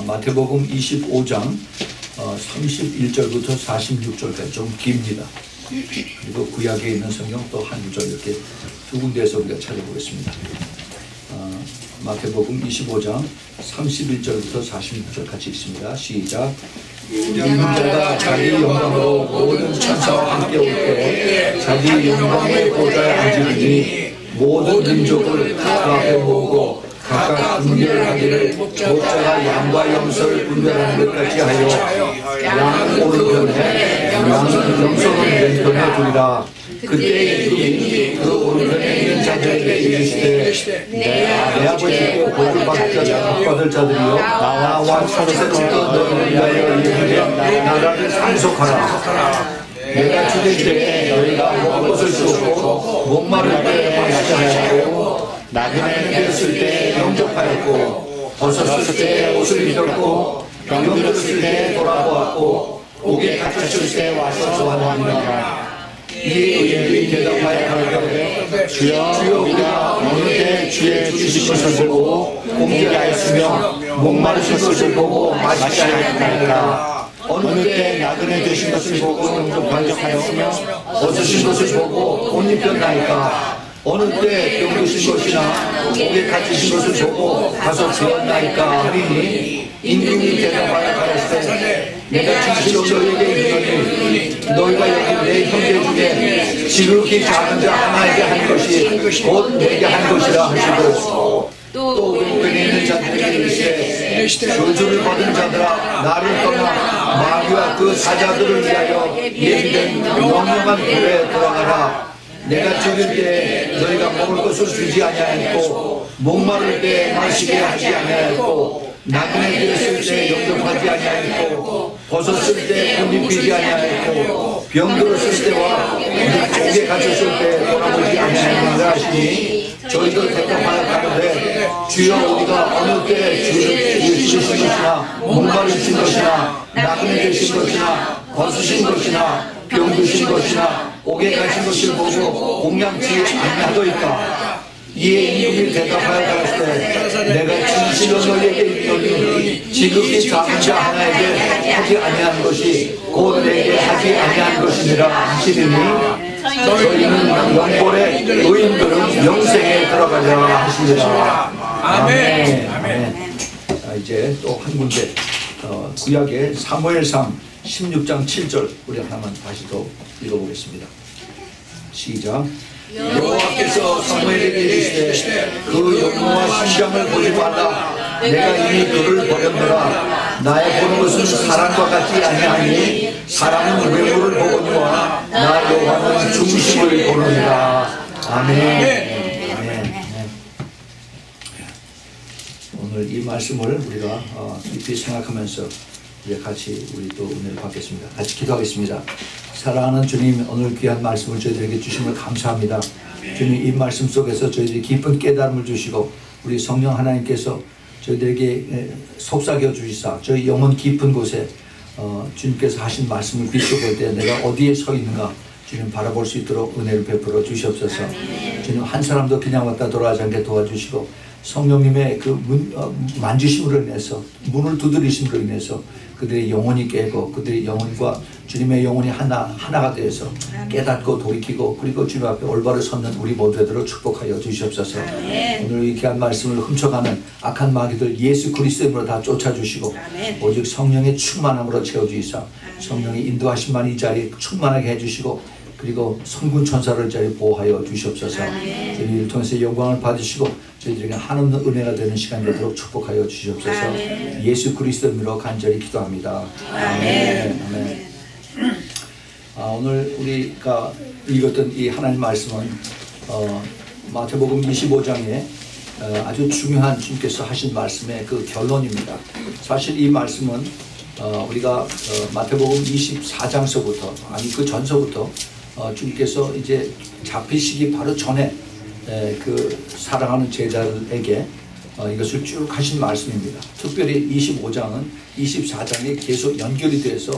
마태복음 25장 31절부터 46절까지 좀 깁니다. 그리고 구약에 있는 성경 또 한 구절 이렇게 두 군데에서 우리가 찾아보겠습니다. 마태복음 25장 31절부터 46절 같이 읽습니다. 시작. 있는 자가 자기 영광으로 모든 천사와 함께 올 때 자기 영광의 보좌에 앉으리니 모든 민족을 그 앞에 모으고 각각 분별하기를 목자가 양과 염소를 분별하는 것 같이 하여 양 오른편에 양은 염소는 왼편에 두리라. 그때 이름이 그 오른편에 있는 자들에게 이르시되 내 아버지께 복을 받을 자들이여 나와 사로새로부터 너희를 위하여 이르되 나라를 상속하라. 내가 죽일 때 너희가 먹을 것을 주었고 목마를 때 마시게 하였고 나그네 되었을 때 영접하였고 벗었을 때 옷을 입혔고 병 들었을 때 돌아보았고 옥에 갇혔을 때 와서 도와주니라. 이에 의인들이 대답하여 가로되 주여 우리가 어느 때 주의 주신 것을 보고 공개하였으며 목마르신 것을 보고 마시게 하였나이까. 어느 때 나그네 되신 것을 보고 영접하였으며 벗으신 것을 보고 옷 입혔나이까. 어느 때 병 드신 것이나 옥에 갇히신 것을 보고 가서 배웠나이까 하리니 임금이 대답하여 가로되 내가 진실로 너희에게 이르노니 너희가 여기 내 형제 중에 지극히 작은 자 하나에게 한 것이 곧 내게 한 것이라 하시고 또 왼편에 있는 자들에게 이르시되 저주를 받은 자들아 나를 떠나 마귀와 그 사자들을 위하여 예비된 영영한 불에 들어가라. 내가 죽일 때 너희가 먹을 것을 주지 아니하였고 목마를 때 마시게 하지 아니하였고 나그네 되었을 때 영접하지 아니하였고 벗었을 때 옷 입히지 아니하였고 병 들었을 때와 옥에 갇혔을 때 돌아보지 아니하였느니라 하시니 저희들 대답하여 가로되 주여 우리가 어느 때 주를 주신 것이나 목마르신 것이나 나그네 되신 것이나 벗으신 것이나 병 드신 것이나 옥에 갇힌 것을 보고 공양치 아니하더이까. 이에 임금이 대답하여 가로되 내가 진실로 너희에게 이르노니 지극히 작은 자 하나에게 하지 아니한 것이 곧 내게 하지 아니한 것이니라 하시리니 저희는 영벌의 의인들은 영생에 들어가자 하시니라. 아멘. 아멘. 자, 이제 또 한 군데 구약의 사무엘상 16장 7절 우리 하나만 다시 더 읽어보겠습니다. 시작. 여호와께서 사무엘에게 이르시되 그 영광과 신장을 보지 말라. 내가 이미 그를 버렸노라. 나의 보는 것은 사람과 같지 아니하니 사람은 외모를 보거니와 나 여호와는 중심을 보느니라. 아멘. 아멘. 오늘 이 말씀을 우리가 깊이 생각하면서 이제 같이 우리 또 은혜를 받겠습니다. 같이 기도하겠습니다. 사랑하는 주님, 오늘 귀한 말씀을 저희들에게 주심을 감사합니다. 주님, 이 말씀 속에서 저희들이 깊은 깨달음을 주시고 우리 성령 하나님께서 저희들에게 속삭여 주시사 저희 영혼 깊은 곳에 주님께서 하신 말씀을 비춰볼 때 내가 어디에 서 있는가 주님 바라볼 수 있도록 은혜를 베풀어 주시옵소서. 주님, 한 사람도 그냥 왔다 돌아가지 않게 도와주시고 성령님의 그 만지심으로 인해서 문을 두드리심으로 인해서 그들의 영혼이 깨고 그들의 영혼과 주님의 영혼이 하나가 되어서 깨닫고 돌이키고 그리고 주님 앞에 올바로 섰는 우리 모두 되도록 축복하여 주시옵소서. 오늘 이 귀한 말씀을 훔쳐가는 악한 마귀들 예수 그리스도로 다 쫓아주시고 오직 성령의 충만함으로 채워주시사 성령의 인도하심만 이 자리에 충만하게 해주시고 그리고 성군 천사를 자리 보호하여 주시옵소서. 저희를 통해서 영광을 받으시고 저희들에게 한없는 은혜가 되는 시간 되도록 축복하여 주시옵소서. 예수 그리스도 이름으로 간절히 기도합니다. 아멘. 아멘. 오늘 우리가 읽었던 이 하나님 말씀은 마태복음 25장에 아주 중요한 주님께서 하신 말씀의 그 결론입니다. 사실 이 말씀은 우리가 마태복음 24장서부터 아니 그 전서부터 주님께서 이제 잡히시기 바로 전에 그 사랑하는 제자들에게 이것을 쭉 하신 말씀입니다. 특별히 25장은 24장에 계속 연결이 돼서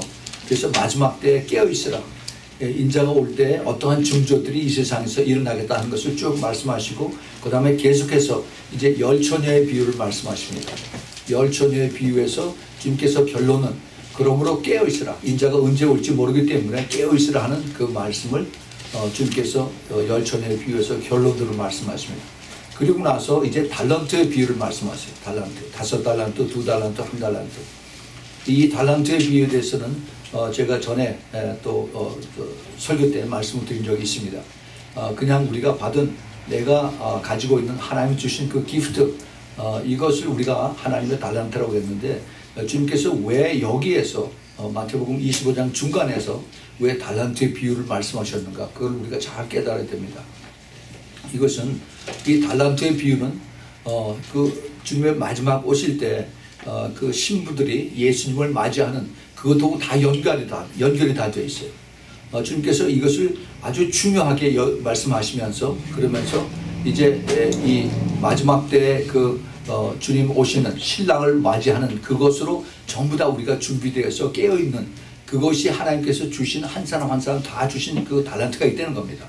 그래서 마지막 때에 깨어있으라. 인자가 올 때 어떠한 징조들이 이 세상에서 일어나겠다는 것을 쭉 말씀하시고 그 다음에 계속해서 이제 열처녀의 비유를 말씀하십니다. 열처녀에 비유해서 주님께서 결론은 그러므로 깨어있으라. 인자가 언제 올지 모르기 때문에 깨어있으라 하는 그 말씀을 주님께서 열처녀에 비유해서 결론으로 말씀하십니다. 그리고 나서 이제 달란트의 비유를 말씀하세요. 달란트, 5달란트, 2달란트, 1달란트. 이 달란트의 비유에 대해서는 제가 전에 또 설교 때 말씀을 드린 적이 있습니다. 그냥 우리가 받은 내가 가지고 있는 하나님이 주신 그 기프트, 이것을 우리가 하나님의 달란트라고 했는데 주님께서 왜 여기에서 마태복음 25장 중간에서 왜 달란트의 비유를 말씀하셨는가, 그걸 우리가 잘 깨달아야 됩니다. 이것은 이 달란트의 비유는 그 주님의 마지막 오실 때 그 신부들이 예수님을 맞이하는 그것하고 다 연결이 다 되어 있어요. 주님께서 이것을 아주 중요하게 말씀하시면서 그러면서 이제 이 마지막 때에 그 주님 오시는 신랑을 맞이하는 그것으로 전부 다 우리가 준비되어서 깨어있는 그것이 하나님께서 주신 한 사람 한 사람 다 주신 그 달란트가 있다는 겁니다.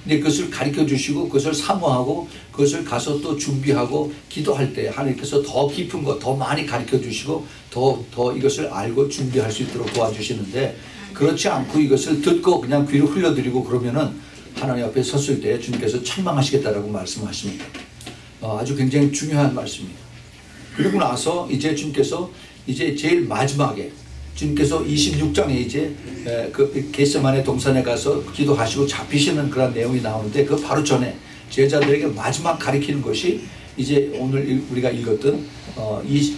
근데 그것을 가르쳐 주시고 그것을 사모하고 그것을 가서 또 준비하고 기도할 때 하나님께서 더 깊은 것 더 많이 가르쳐 주시고 더 이것을 알고 준비할 수 있도록 도와주시는데, 그렇지 않고 이것을 듣고 그냥 귀를 흘려드리고 그러면은 하나님 앞에 섰을 때 주님께서 책망하시겠다라고 말씀하십니다. 아주 굉장히 중요한 말씀입니다. 그리고 나서 이제 주님께서 이제 제일 마지막에 주님께서 26장에 이제 그 겟세마네 동산에 가서 기도하시고 잡히시는 그런 내용이 나오는데 그 바로 전에 제자들에게 마지막 가리키는 것이 이제 오늘 우리가 읽었던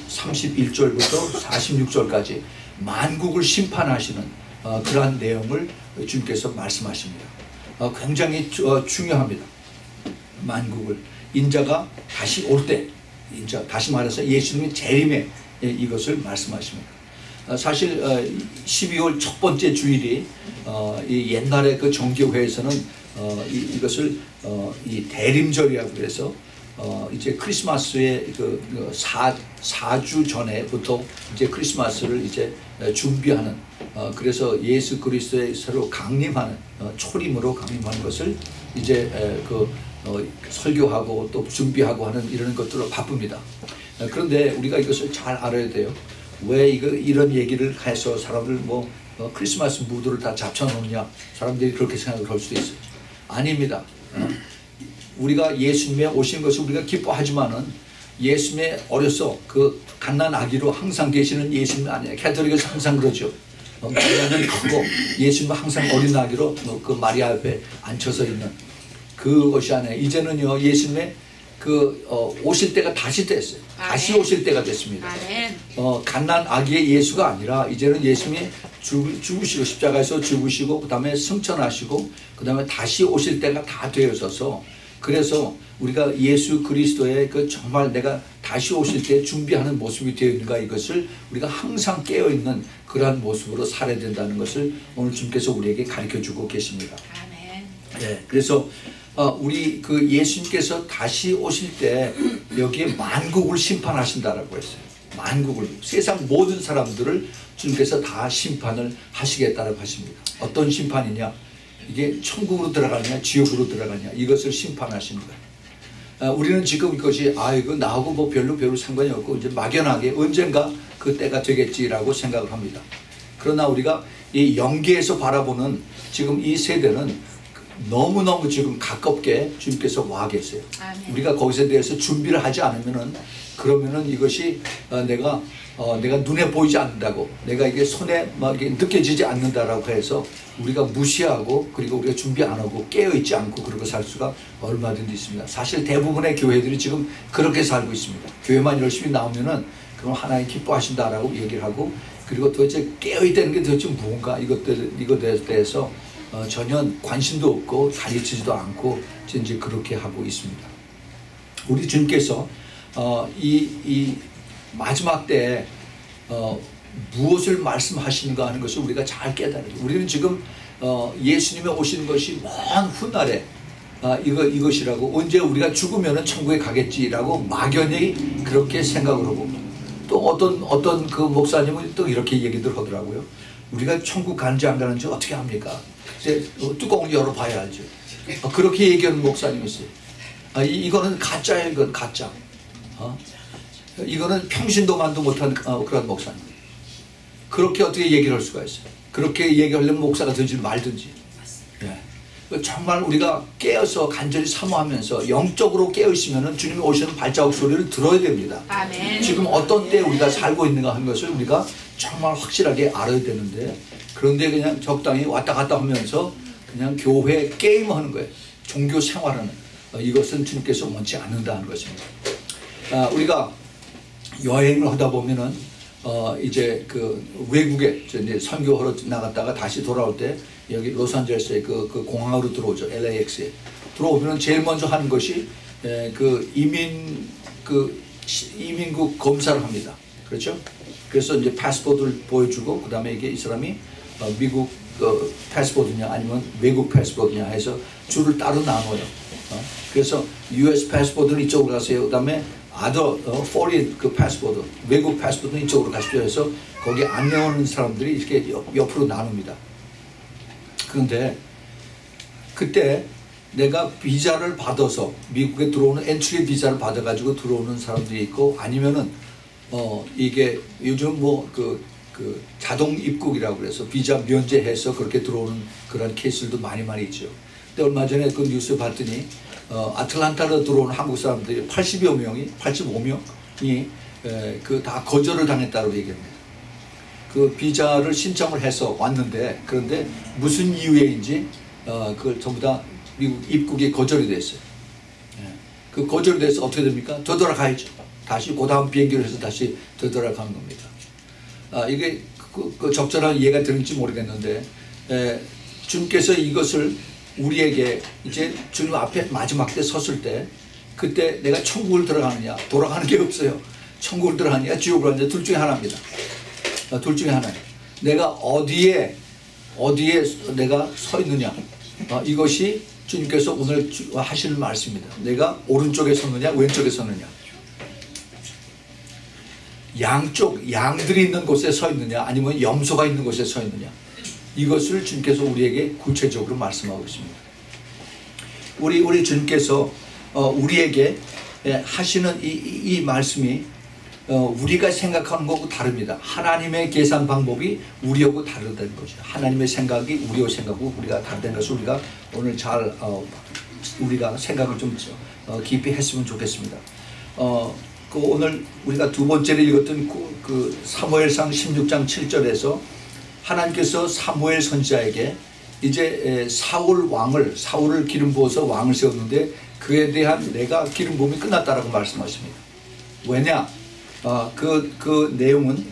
31절부터 46절까지 만국을 심판하시는 그러한 내용을 주님께서 말씀하십니다. 굉장히 중요합니다. 만국을 인자가 다시 올 때, 다시 말해서 예수님의 재림에 이것을 말씀하십니다. 사실 12월 첫 번째 주일이 이 옛날에 그 정교회에서는 이것을 이 대림절이라고 그래서 이제 크리스마스의 그 4주 전에부터 이제 크리스마스를 이제 준비하는, 그래서 예수 그리스도의 새로 강림하는 초림으로 강림하는 것을 이제 설교하고 또 준비하고 하는 이런 것들로 바쁩니다. 그런데 우리가 이것을 잘 알아야 돼요. 왜 이런 얘기를 해서 사람들 크리스마스 무드를 다 잡쳐놓냐, 사람들이 그렇게 생각을 할 수도 있어요. 아닙니다. 우리가 예수님의 오신 것을 우리가 기뻐하지만은 예수님의 어려서 그 갓난 아기로 항상 계시는 예수님 아니에요. 캐톨릭에서 항상 그러죠. 마리아는 크고 예수님은 항상 어린 아기로 그 마리아 앞에 앉혀서 있는 그것이 아니에요. 이제는요 예수님의 오실 때가 다시 됐어요. 다시 오실 때가 됐습니다. 갓난 아기의 예수가 아니라 이제는 예수님이 죽으시고 십자가에서 죽으시고 그 다음에 승천하시고 그 다음에 다시 오실 때가 다 되어져서, 그래서 우리가 예수 그리스도의 그 정말 내가 다시 오실 때 준비하는 모습이 되어 있는가, 이것을 우리가 항상 깨어있는 그러한 모습으로 살아야 된다는 것을 오늘 주님께서 우리에게 가르쳐주고 계십니다. 네, 그래서 우리 그 예수님께서 다시 오실 때 여기에 만국을 심판하신다라고 했어요. 만국을, 세상 모든 사람들을 주님께서 다 심판을 하시겠다라고 하십니다. 어떤 심판이냐? 이게 천국으로 들어가느냐 지옥으로 들어가느냐, 이것을 심판하시는 거예요. 우리는 지금 이것이 이거 나하고 별로 상관이 없고 이제 막연하게 언젠가 그 때가 되겠지라고 생각을 합니다. 그러나 우리가 이 영계에서 바라보는 지금 이 세대는 너무너무 지금 가깝게 주님께서 와 계세요. 우리가 거기서 대해서 준비를 하지 않으면은, 그러면은 이것이 내가 눈에 보이지 않는다고, 내가 이게 손에 막 느껴지지 않는다라고 해서 우리가 무시하고, 그리고 우리가 준비 안 하고 깨어있지 않고 그러고 살 수가 얼마든지 있습니다. 사실 대부분의 교회들이 지금 그렇게 살고 있습니다. 교회만 열심히 나오면은 그럼 하나님 기뻐하신다라고 얘기를 하고, 그리고 도대체 깨어있다는 게 도대체 무언가, 이것에 대해서 전혀 관심도 없고 가르치지도 않고 이제 그렇게 하고 있습니다. 우리 주님께서 이 마지막 때에 무엇을 말씀하시는가 하는 것을 우리가 잘 깨달아요. 우리는 지금 예수님의 오시는 것이 먼 훗날에 이것이라고, 언제 우리가 죽으면 천국에 가겠지라고 막연히 그렇게 생각을 하고, 또 어떤 그 목사님은 또 이렇게 얘기들 하더라고요. 우리가 천국 가는지 안 가는지 어떻게 합니까? 뚜껑을 열어봐야 알죠. 그렇게 얘기하는 목사님이 있어요. 이거는 가짜예요. 이건 가짜. 이거는 평신도만도 못한 그런 목사님. 그렇게 어떻게 얘기를 할 수가 있어요? 그렇게 얘기하려면 목사가 되지 말든지. 예. 정말 우리가 깨어서 간절히 사모하면서 영적으로 깨어있으면 주님이 오시는 발자국 소리를 들어야 됩니다. 아멘. 지금 어떤 때에 우리가 살고 있는가 하는 것을 우리가 정말 확실하게 알아야 되는데, 그런데 그냥 적당히 왔다 갔다 하면서 그냥 교회 게임하는 거예요. 종교 생활하는. 이것은 주님께서 원치 않는다는 것입니다. 우리가 여행을 하다 보면은 이제 그 외국에 이제 선교하러 나갔다가 다시 돌아올 때 여기 로스앤젤레스에 그 공항으로 들어오죠. LAX에 들어오면 제일 먼저 하는 것이 그 이민국 검사를 합니다. 그렇죠? 그래서 이제 패스포드를 보여주고, 그 다음에 이게 이 사람이 미국 패스포드냐 아니면 외국 패스포드냐 해서 줄을 따로 나눠요. 그래서 US 패스포드는 이쪽으로 가세요. 그 다음에 foreign 그 패스포드, 외국 패스포드는 이쪽으로 가십시오 해서 거기 안내오는 사람들이 이렇게 옆으로 나눕니다. 그런데 그때 내가 비자를 받아서 미국에 들어오는 엔트리 비자를 받아가지고 들어오는 사람들이 있고, 아니면은 이게 요즘 뭐 그 자동 입국이라고 그래서 비자 면제해서 그렇게 들어오는 그런 케이스들도 많이 있죠. 근데 얼마 전에 그 뉴스 봤더니 아틀란타로 들어온 한국 사람들이 85명이 그 다 거절을 당했다고 얘기합니다. 그 비자를 신청을 해서 왔는데, 그런데 무슨 이유에인지 그걸 전부 다 미국 입국이 거절이 됐어요. 그 거절이 돼서 어떻게 됩니까? 되돌아가야죠. 다시 그 다음 비행기를 해서 다시 되돌아가는 겁니다. 이게 그 적절한 이해가 되는지 모르겠는데, 주님께서 이것을 우리에게 이제 주님 앞에 마지막 때 섰을 때, 그때 내가 천국을 들어가느냐, 돌아가는 게 없어요. 천국을 들어가느냐 지옥을 가느냐, 둘 중에 하나입니다. 둘 중에 하나예요. 내가 어디에 내가 서 있느냐, 이것이 주님께서 오늘 하시는 말씀입니다. 내가 오른쪽에 섰느냐 왼쪽에 섰느냐, 양쪽 양들이 있는 곳에 서 있느냐 아니면 염소가 있는 곳에 서 있느냐, 이것을 주님께서 우리에게 구체적으로 말씀하고 있습니다. 우리 주님께서 우리에게 하시는 이 말씀이 우리가 생각하는 것하고 다릅니다. 하나님의 계산 방법이 우리하고 다르다는 거죠. 하나님의 생각이 우리하고 생각하고 우리가 다르다는 것을 우리가 오늘 잘 우리가 생각을 좀 깊이 했으면 좋겠습니다. 오늘 우리가 두 번째로 읽었던 그 사무엘상 16장 7절에서 하나님께서 사무엘 선지자에게 이제 사울을 기름 부어서 왕을 세웠는데 그에 대한 내가 기름 부음이 끝났다라고 말씀하십니다. 왜냐? 그 내용은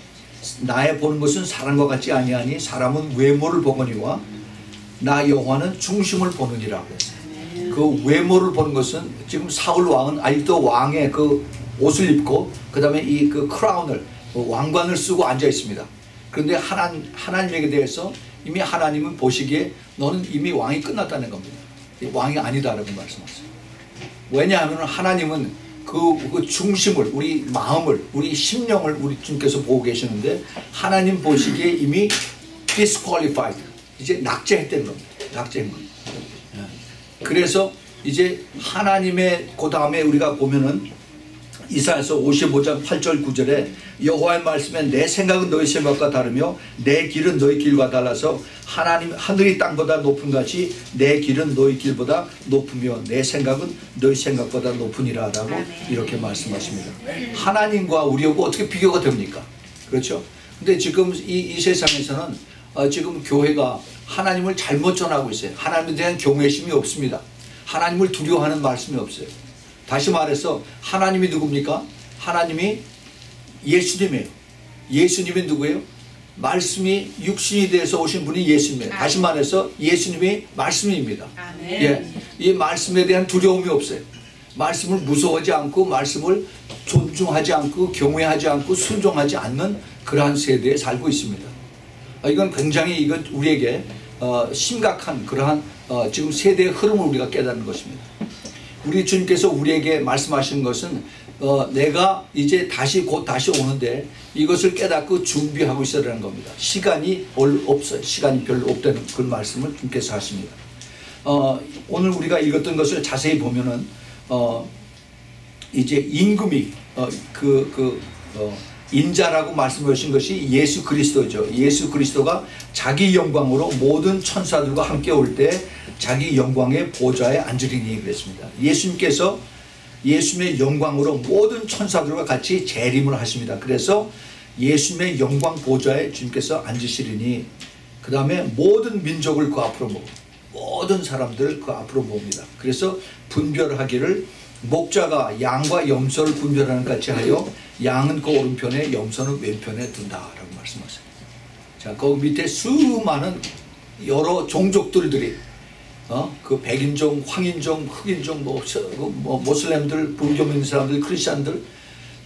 나의 보는 것은 사람과 같지 아니하니 사람은 외모를 보거니와 나 여호와는 중심을 보느니라고 했어요. 그 외모를 보는 것은 지금 사울 왕은 아직도 왕의 그 옷을 입고 그 다음에 이 그 크라운을 왕관을 쓰고 앉아 있습니다. 그런데 하나님에게 대해서 이미 하나님은 보시기에 너는 이미 왕이 끝났다는 겁니다. 왕이 아니다라고 말씀하세요. 왜냐하면 하나님은 그 중심을, 우리 마음을, 우리 심령을 우리 주님께서 보고 계시는데 하나님 보시기에 이미 disqualified, 이제 낙제했다는 겁니다. 낙제한 겁니다. 그래서 이제 하나님의 그 다음에 우리가 보면은 이사야서 55장 8절 9절에 여호와의 말씀에 내 생각은 너희 생각과 다르며 내 길은 너희 길과 달라서 하나님 하늘이 땅보다 높은 같이 내 길은 너희 길보다 높으며 내 생각은 너희 생각보다 높으니라 라고 이렇게 말씀하십니다. 하나님과 우리하고 어떻게 비교가 됩니까? 그렇죠? 근데 지금 이 세상에서는 지금 교회가 하나님을 잘못 전하고 있어요. 하나님에 대한 경외심이 없습니다. 하나님을 두려워하는 말씀이 없어요. 다시 말해서 하나님이 누굽니까? 하나님이 예수님이에요. 예수님이 누구예요? 말씀이 육신이 돼서 오신 분이 예수님이에요. 다시 말해서 예수님이 말씀입니다. 예, 이 말씀에 대한 두려움이 없어요. 말씀을 무서워하지 않고 말씀을 존중하지 않고 경외하지 않고 순종하지 않는 그러한 세대에 살고 있습니다. 이건 굉장히 이건 우리에게 심각한 그러한 지금 세대의 흐름을 우리가 깨닫는 것입니다. 우리 주님께서 우리에게 말씀하시는 것은 내가 이제 곧 다시 오는데 이것을 깨닫고 준비하고 있어야 하는 겁니다. 시간이 없어요. 시간이 별로 없다는 그런 말씀을 주님께서 하십니다. 오늘 우리가 읽었던 것을 자세히 보면은 이제 임금이 인자라고 말씀하신 것이 예수 그리스도죠. 예수 그리스도가 자기 영광으로 모든 천사들과 함께 올 때 자기 영광의 보좌에 앉으리니 그랬습니다. 예수님께서 예수님의 영광으로 모든 천사들과 같이 재림을 하십니다. 그래서 예수님의 영광 보좌에 주님께서 앉으시리니 그 다음에 모든 민족을 그 앞으로 모으고 모든 사람들을 그 앞으로 모읍니다. 그래서 분별하기를 목자가 양과 염소를 분별하는 같이 하여 양은 그 오른편에 염소는 왼편에 둔다라고 말씀하세요. 자, 거기 밑에 수많은 여러 종족들이 그 백인종, 황인종, 흑인종, 모슬렘들, 불교 믿는 사람들, 크리스찬들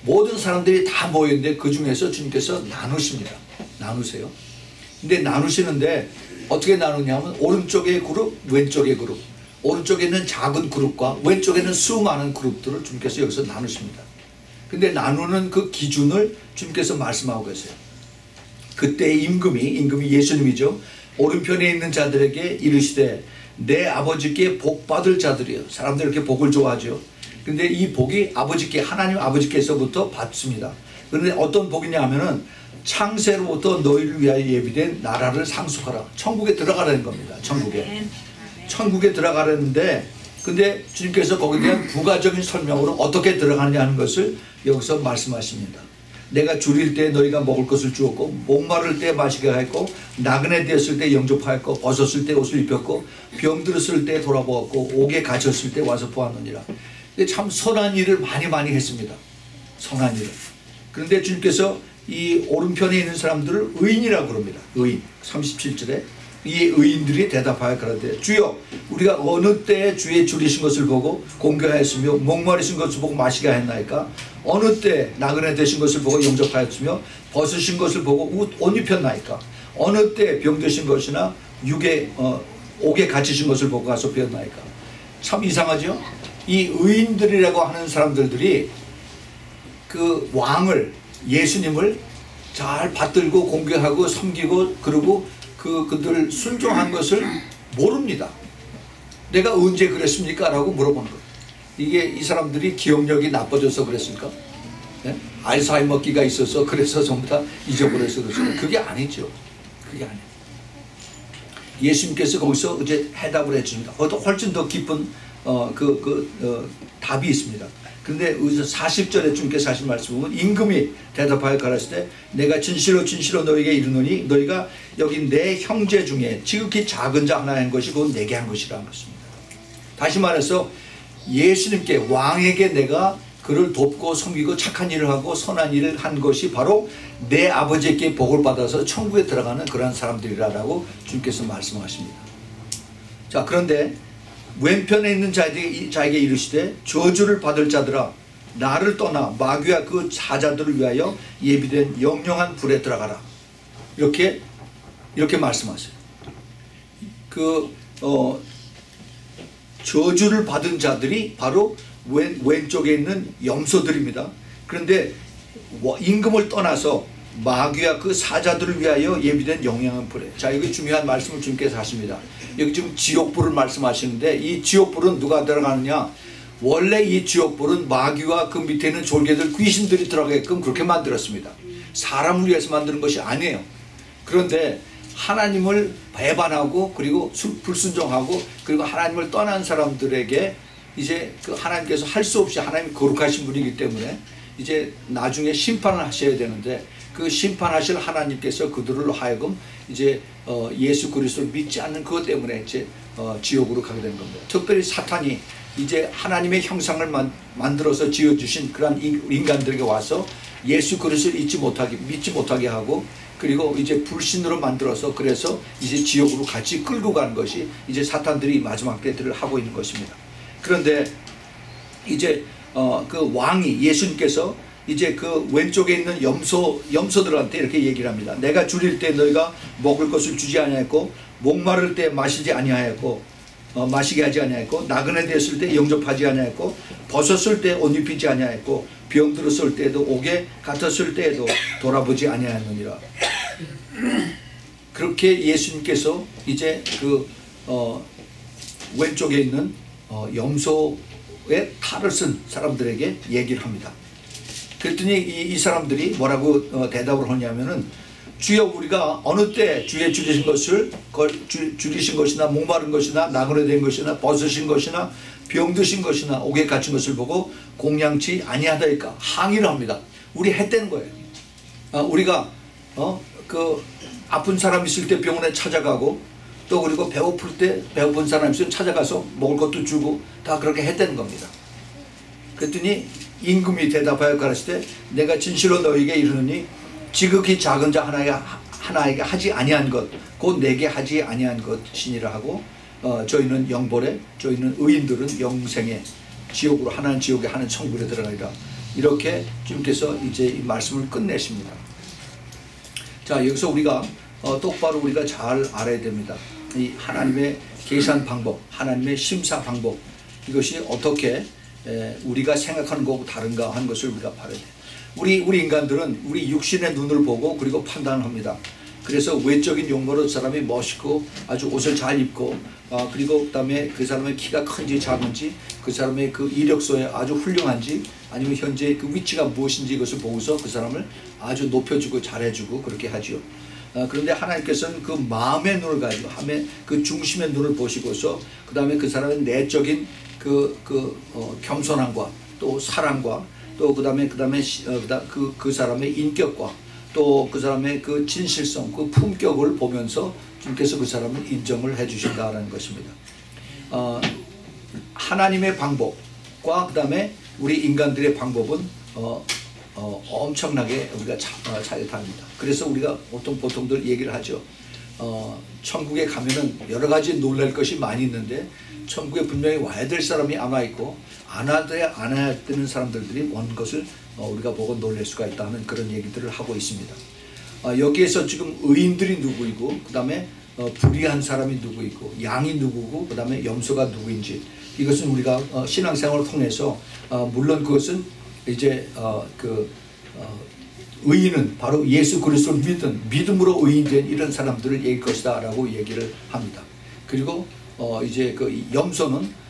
모든 사람들이 다 모였는데 그 중에서 주님께서 나누십니다. 나누세요. 근데 나누시는데 어떻게 나누냐면 오른쪽의 그룹, 왼쪽의 그룹, 오른쪽에 있는 작은 그룹과 왼쪽에는 수많은 그룹들을 주님께서 여기서 나누십니다. 근데 나누는 그 기준을 주님께서 말씀하고 계세요. 그때 임금이 예수님이죠. 오른편에 있는 자들에게 이르시되 내 아버지께 복 받을 자들이요. 사람들이 이렇게 복을 좋아하죠. 근데 이 복이 아버지께, 하나님 아버지께서부터 받습니다. 그런데 어떤 복이냐 하면은 창세로부터 너희를 위하여 예비된 나라를 상속하라. 천국에 들어가라는 겁니다. 천국에 들어가라는데, 근데 주님께서 거기에 대한 부가적인 설명으로 어떻게 들어가느냐 하는 것을 여기서 말씀하십니다. 내가 줄일 때 너희가 먹을 것을 주었고, 목마를 때 마시게 하였고, 나그네 되었을 때 영접하였고, 벗었을 때 옷을 입혔고, 병들었을 때 돌아보았고, 옥에 갇혔을 때 와서 보았느니라. 참 선한 일을 많이 했습니다. 선한 일을. 그런데 주님께서 이 오른편에 있는 사람들을 의인이라고 그럽니다. 의인. 37절에 이 의인들이 대답하여 그러되 주여 우리가 어느 때에 주의 줄이신 것을 보고 공개하였으며 목마르신 것을 보고 마시게 하였나이까? 어느 때 나그네 되신 것을 보고 영접하였으며 벗으신 것을 보고 옷 입혔나이까? 어느 때 병드신 것이나 옥에 갇히신 것을 보고 가서 배웠나이까? 참 이상하죠? 이 의인들이라고 하는 사람들이 그 왕을, 예수님을 잘 받들고 공개하고 섬기고 그러고 그들 순종한 것을 모릅니다. 내가 언제 그랬습니까? 라고 물어본 거예요. 이게 이 사람들이 기억력이 나빠져서 그랬을까? 네? 알츠하이머기가 있어서 그래서 전부 다 잊어버려서 그랬을까? 그게 아니죠. 그게 아니에요. 예수님께서 거기서 이제 해답을 해줍니다. 훨씬 더 깊은 답이 있습니다. 그런데 여기서 40절에 주님께서 하신 말씀 보면 임금이 대답하여 가라사대 때 내가 진실로 너희에게 이르노니 너희가 여기 내 형제 중에 지극히 작은 자 하나 한 것이 곧 내게 한 것이라는 것입니다. 다시 말해서 예수님께, 왕에게 내가 그를 돕고 섬기고 착한 일을 하고 선한 일을 한 것이 바로 내 아버지께 복을 받아서 천국에 들어가는 그러한 사람들이라고 주님께서 말씀하십니다. 자, 그런데 왼편에 있는 자에게 이르시되 저주를 받을 자들아 나를 떠나 마귀와 그 사자들을 위하여 예비된 영영한 불에 들어가라. 이렇게 말씀하세요. 저주를 받은 자들이 바로 왼쪽에 있는 염소들입니다. 그런데 임금을 떠나서 마귀와 그 사자들을 위하여 예비된 영영한 불에. 자, 여기 중요한 말씀을 주님께서 하십니다. 여기 지금 지옥불을 말씀하시는데 이 지옥불은 누가 들어가느냐? 원래 이 지옥불은 마귀와 그 밑에 있는 졸개들, 귀신들이 들어가게끔 그렇게 만들었습니다. 사람을 위해서 만드는 것이 아니에요. 그런데 하나님을 배반하고 그리고 불순종하고 그리고 하나님을 떠난 사람들에게 이제 그 하나님께서 할 수 없이 하나님이 거룩하신 분이기 때문에 이제 나중에 심판을 하셔야 되는데 그 심판하실 하나님께서 그들을 하여금 이제 예수 그리스도를 믿지 않는 그것 때문에 이제 지옥으로 가게 되는 겁니다. 특별히 사탄이 이제 하나님의 형상을 만들어서 지어주신 그런 인간들에게 와서 예수 그리스도를 믿지 못하게 하고 그리고 이제 불신으로 만들어서 그래서 이제 지옥으로 같이 끌고 가는 것이 이제 사탄들이 마지막 때들을 하고 있는 것입니다. 그런데 이제 그 왕이 예수님께서 이제 그 왼쪽에 있는 염소들한테 이렇게 얘기를 합니다. 내가 줄일 때 너희가 먹을 것을 주지 아니하였고 목마를 때 마시지 아니하였고 마시게 하지 아니하였고 나그네 되었을 때 영접하지 아니하였고 벗었을 때 옷 입히지 아니하였고 병들었을 때에도 옥에 갇혔을 때에도 돌아보지 아니하였느니라. 그렇게 예수님께서 이제 그 왼쪽에 있는 염소의 탈을 쓴 사람들에게 얘기를 합니다. 그랬더니 이 사람들이 뭐라고 대답을 하냐면은 주여 우리가 어느 때 주의 줄이신 것을 줄이신 것이나 목마른 것이나 나그네 된 것이나 벗으신 것이나 병드신 것이나 옥에 갇힌 것을 보고 공양치 아니하다니까 항의를 합니다. 우리 했다는 거예요. 우리가 그 아픈 사람 있을 때 병원에 찾아가고 또 그리고 배고플 때 배고픈 사람 있으면 찾아가서 먹을 것도 주고 다 그렇게 했다는 겁니다. 그랬더니 임금이 대답하여 가라사대 내가 진실로 너희에게 이르노니 지극히 작은 자 하나에게 하지 아니한 것 곧 내게 하지 아니한 것이니라 하고 저희는 영벌에 저희는 의인들은 영생에 지옥으로 하나는 지옥에 하나는 천국에 들어가리라. 이렇게 주님께서 이제 이 말씀을 끝내십니다. 자, 여기서 우리가 똑바로 우리가 잘 알아야 됩니다. 이 하나님의 계산 방법, 하나님의 심사 방법, 이것이 어떻게 우리가 생각하는 것하고 다른가 하는 것을 우리가 봐야 돼요. 우리 인간들은 우리 육신의 눈을 보고 그리고 판단을 합니다. 그래서 외적인 용모로 사람이 멋있고 아주 옷을 잘 입고 그리고 그다음에 그 사람의 키가 큰지 작은지 그 사람의 그 이력서에 아주 훌륭한지 아니면 현재 그 위치가 무엇인지 이것을 보고서 그 사람을 아주 높여주고 잘해주고 그렇게 하죠. 그런데 하나님께서는 그 마음의 눈을 가지고 그 중심의 눈을 보시고서 그 다음에 그 사람의 내적인 겸손함과 또 사랑과 또 그 다음에 그 사람의 인격과 또 그 사람의 그 진실성, 그 품격을 보면서 주님께서 그 사람을 인정을 해주신다라는 것입니다. 하나님의 방법과 그 다음에 우리 인간들의 방법은 엄청나게 우리가 차이가 다릅니다. 그래서 우리가 보통들 얘기를 하죠. 천국에 가면은 여러 가지 놀랄 것이 많이 있는데 천국에 분명히 와야 될 사람이 안 와 있고 안 와야 되는 사람들이 온 것을 우리가 보고 놀랄 수가 있다는 그런 얘기들을 하고 있습니다. 여기에서 지금 의인들이 누구이고 그 다음에 불의한 사람이 누구이고 양이 누구고 그 다음에 염소가 누구인지 이것은 우리가 신앙생활을 통해서 물론 그것은 이제 의인은 바로 예수 그리스도를 믿음으로 의인된 이런 사람들을 얘기할 것이다 라고 얘기를 합니다. 그리고 이제 그 염소는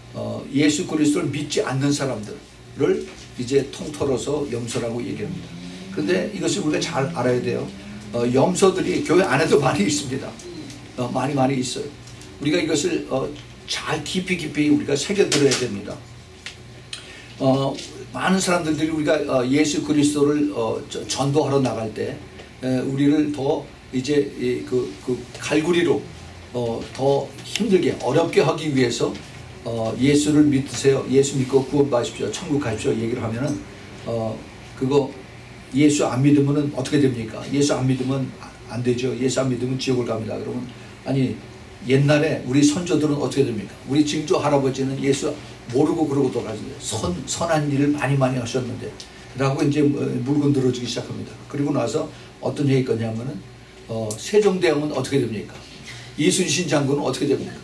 예수 그리스도를 믿지 않는 사람들을 이제 통틀어서 염소라고 얘기합니다. 그런데 이것을 우리가 잘 알아야 돼요. 염소들이 교회 안에도 많이 있습니다. 많이 있어요. 우리가 이것을 잘 깊이 우리가 새겨들어야 됩니다. 많은 사람들이 우리가 예수 그리스도를 전도하러 나갈 때 우리를 더 이제 그 갈구리로 더 힘들게 어렵게 하기 위해서 예수를 믿으세요. 예수 믿고 구원받으십시오. 천국 가십시오. 얘기를 하면은 그거 예수 안 믿으면은 어떻게 됩니까? 예수 안 믿으면 안 되죠. 예수 안 믿으면 지옥을 갑니다. 그러면 아니 옛날에 우리 선조들은 어떻게 됩니까? 우리 증조 할아버지는 예수 모르고 그러고 돌아가셨는데 선한 일을 많이 하셨는데 라고 이제 물건 들어주기 시작합니다. 그리고 나서 어떤 얘기가 있냐면은 세종대왕은 어떻게 됩니까? 이순신 장군은 어떻게 됩니까?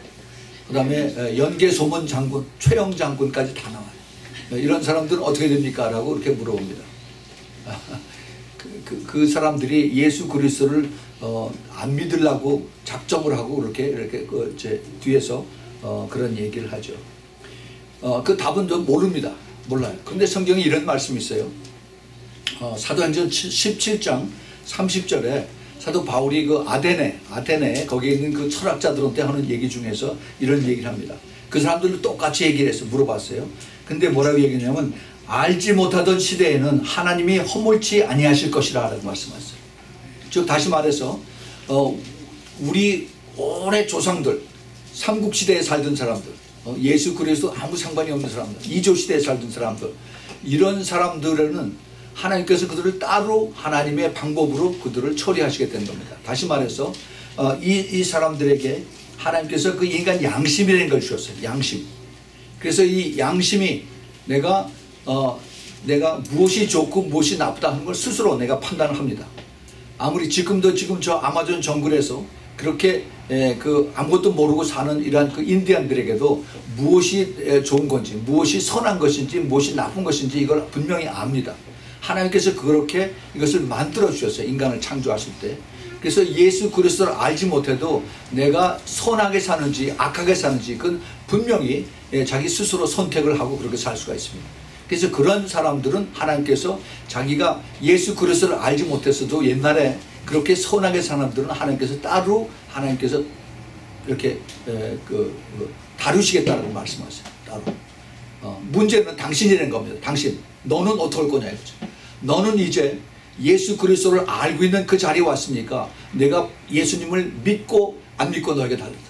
그 다음에 연개소문 장군, 최영 장군까지 다 나와요. 이런 사람들은 어떻게 됩니까? 라고 이렇게 물어봅니다. 그 사람들이 예수 그리스도를 안 믿으려고 작정을 하고 이렇게 제 뒤에서 그런 얘기를 하죠. 그 답은 좀 모릅니다. 몰라요. 근데 성경에 이런 말씀이 있어요. 사도행전 17장 30절에 사도 바울이 그 아테네 거기에 있는 그 철학자들한테 하는 얘기 중에서 이런 얘기를 합니다. 그 사람들도 똑같이 얘기를 해서 물어봤어요. 근데 뭐라고 얘기했냐면 알지 못하던 시대에는 하나님이 허물지 아니하실 것이라 라고 말씀하셨어요. 즉 다시 말해서 우리 오래 조상들 삼국시대에 살던 사람들 예수 그리스도 아무 상관이 없는 사람들 이조시대에 살던 사람들 이런 사람들은 하나님께서 그들을 따로 하나님의 방법으로 그들을 처리하시게 된 겁니다. 다시 말해서 이 사람들에게 하나님께서 그 인간 양심이라는 걸 주셨어요. 양심. 그래서 이 양심이 내가 무엇이 좋고 무엇이 나쁘다 하는 걸 스스로 내가 판단을 합니다. 아무리 지금 저 아마존 정글에서 그렇게 아무것도 모르고 사는 이러한 그 인디안들에게도 무엇이 좋은 건지 무엇이 선한 것인지 무엇이 나쁜 것인지 이걸 분명히 압니다. 하나님께서 그렇게 이것을 만들어 주셨어요. 인간을 창조하실 때. 그래서 예수 그리스도를 알지 못해도 내가 선하게 사는지 악하게 사는지 그건 분명히 자기 스스로 선택을 하고 그렇게 살 수가 있습니다. 그래서 그런 사람들은 하나님께서 자기가 예수 그리스도를 알지 못했어도 옛날에 그렇게 선하게 사람들은 하나님께서 따로 하나님께서 이렇게 다루시겠다고 말씀하세요. 따로. 문제는 당신이라는 겁니다. 당신. 너는 어떻게 할 거냐 이거죠. 너는 이제 예수 그리스도를 알고 있는 그 자리에 왔으니까 내가 예수님을 믿고 안 믿고 너에게 달렸다.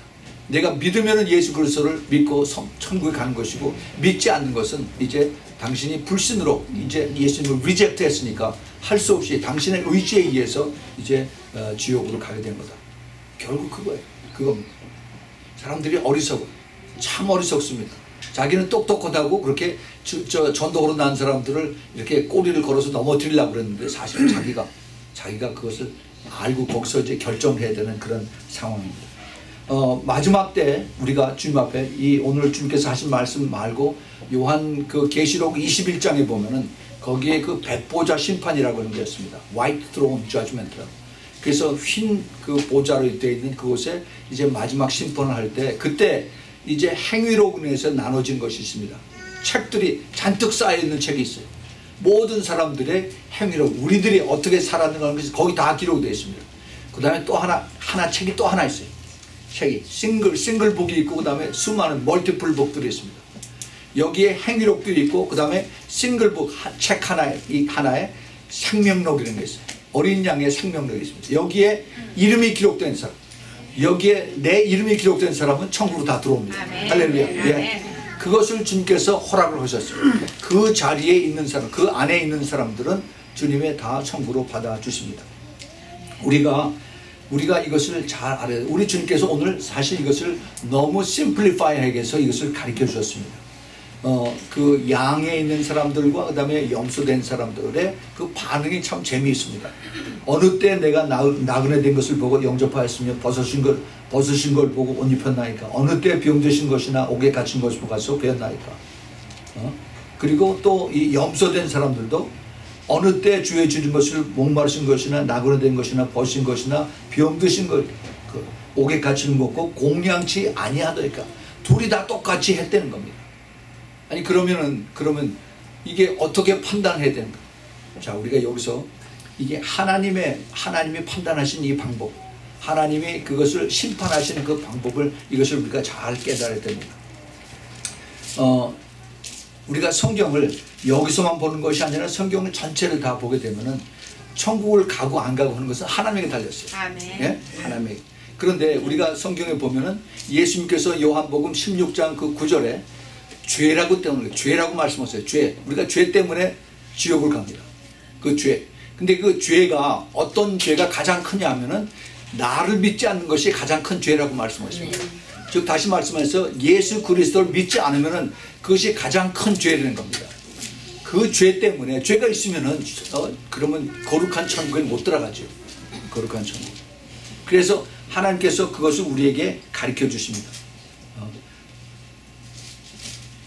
내가 믿으면 예수 그리스도를 믿고 천국에 가는 것이고 믿지 않는 것은 이제 당신이 불신으로 이제 예수님을 리젝트 했으니까 할 수 없이 당신의 의지에 의해서 이제 지옥으로 가게 된 거다. 결국 그거예요. 그겁니다. 사람들이 어리석어요. 참 어리석습니다. 자기는 똑똑하다고 그렇게 전도로 난 사람들을 이렇게 꼬리를 걸어서 넘어뜨리려고 그랬는데 사실은 자기가 그것을 알고 거기서 이제 결정해야 되는 그런 상황입니다. 마지막 때 우리가 주님 앞에 이 오늘 주님께서 하신 말씀 말고 요한 그 계시록 21장에 보면은 거기에 그 백보자 심판이라고 하는 게 있습니다. White Throne Judgment라고. 그래서 흰 그 보자로 되어 있는 그곳에 이제 마지막 심판을 할 때 그때 이제 행위로 인해서 나눠진 것이 있습니다. 책들이 잔뜩 쌓여있는 책이 있어요. 모든 사람들의 행위로 우리들이 어떻게 살았는가 하는 것이 거기 다 기록되어 있습니다. 그 다음에 또 하나 책이 또 하나 있어요. 책이 싱글 북이 있고 그 다음에 수많은 멀티플 북들이 있습니다. 여기에 행위록도 있고 그 다음에 싱글 북 책 하나에 생명록이라는 게 있어요. 어린 양의 생명록이 있습니다. 여기에 이름이 기록된 사람, 여기에 내 이름이 기록된 사람은 천국으로 다 들어옵니다. 할렐루야. 예. 그것을 주님께서 허락을 하셨어요. 그 자리에 있는 사람, 그 안에 있는 사람들은 주님의 다 천국으로 받아주십니다. 우리가 이것을 잘 알아야 돼요. 우리 주님께서 오늘 사실 이것을 너무 심플리파이하게 해서 이것을 가르쳐 주셨습니다. 그 양에 있는 사람들과 그 다음에 염소된 사람들의 그 반응이 참 재미있습니다. 어느 때 내가 나그네 된 것을 보고 영접하였으며 벗으신 걸 보고 옷 입혔나이까. 어느 때 병드신 것이나 옥에 갇힌 것을 보고서 배웠나이까. 그리고 또 이 염소된 사람들도 어느 때 주의 주신 것을 목마르신 것이나 나그네 된 것이나 벗으신 것이나 병드신 것, 그 옥에 갇히는 것고 공양치 아니하더니까. 둘이 다 똑같이 했다는 겁니다. 아니 그러면 이게 어떻게 판단해야 되는가? 자, 우리가 여기서 이게 하나님이 판단하신 이 방법, 하나님이 그것을 심판하시는 그 방법을 이것을 우리가 잘 깨달아야 됩니다. 우리가 성경을 여기서만 보는 것이 아니라 성경을 전체를 다 보게 되면은 천국을 가고 안 가고 하는 것은 하나님에게 달렸어요. 아멘. 예? 하나님에게. 그런데 우리가 성경에 보면은 예수님께서 요한복음 16장 그 9절에 죄라고 말씀하셨어요. 죄. 우리가 죄 때문에 지옥을 갑니다. 그 죄. 근데 그 죄가 어떤 죄가 가장 크냐 하면은 나를 믿지 않는 것이 가장 큰 죄라고 말씀하십니다. 즉 다시 말씀해서 예수 그리스도를 믿지 않으면은 그것이 가장 큰 죄라는 겁니다. 그 죄 때문에 죄가 있으면은 그러면 거룩한 천국에 못 들어가죠. 거룩한 천국. 그래서 하나님께서 그것을 우리에게 가르쳐 주십니다.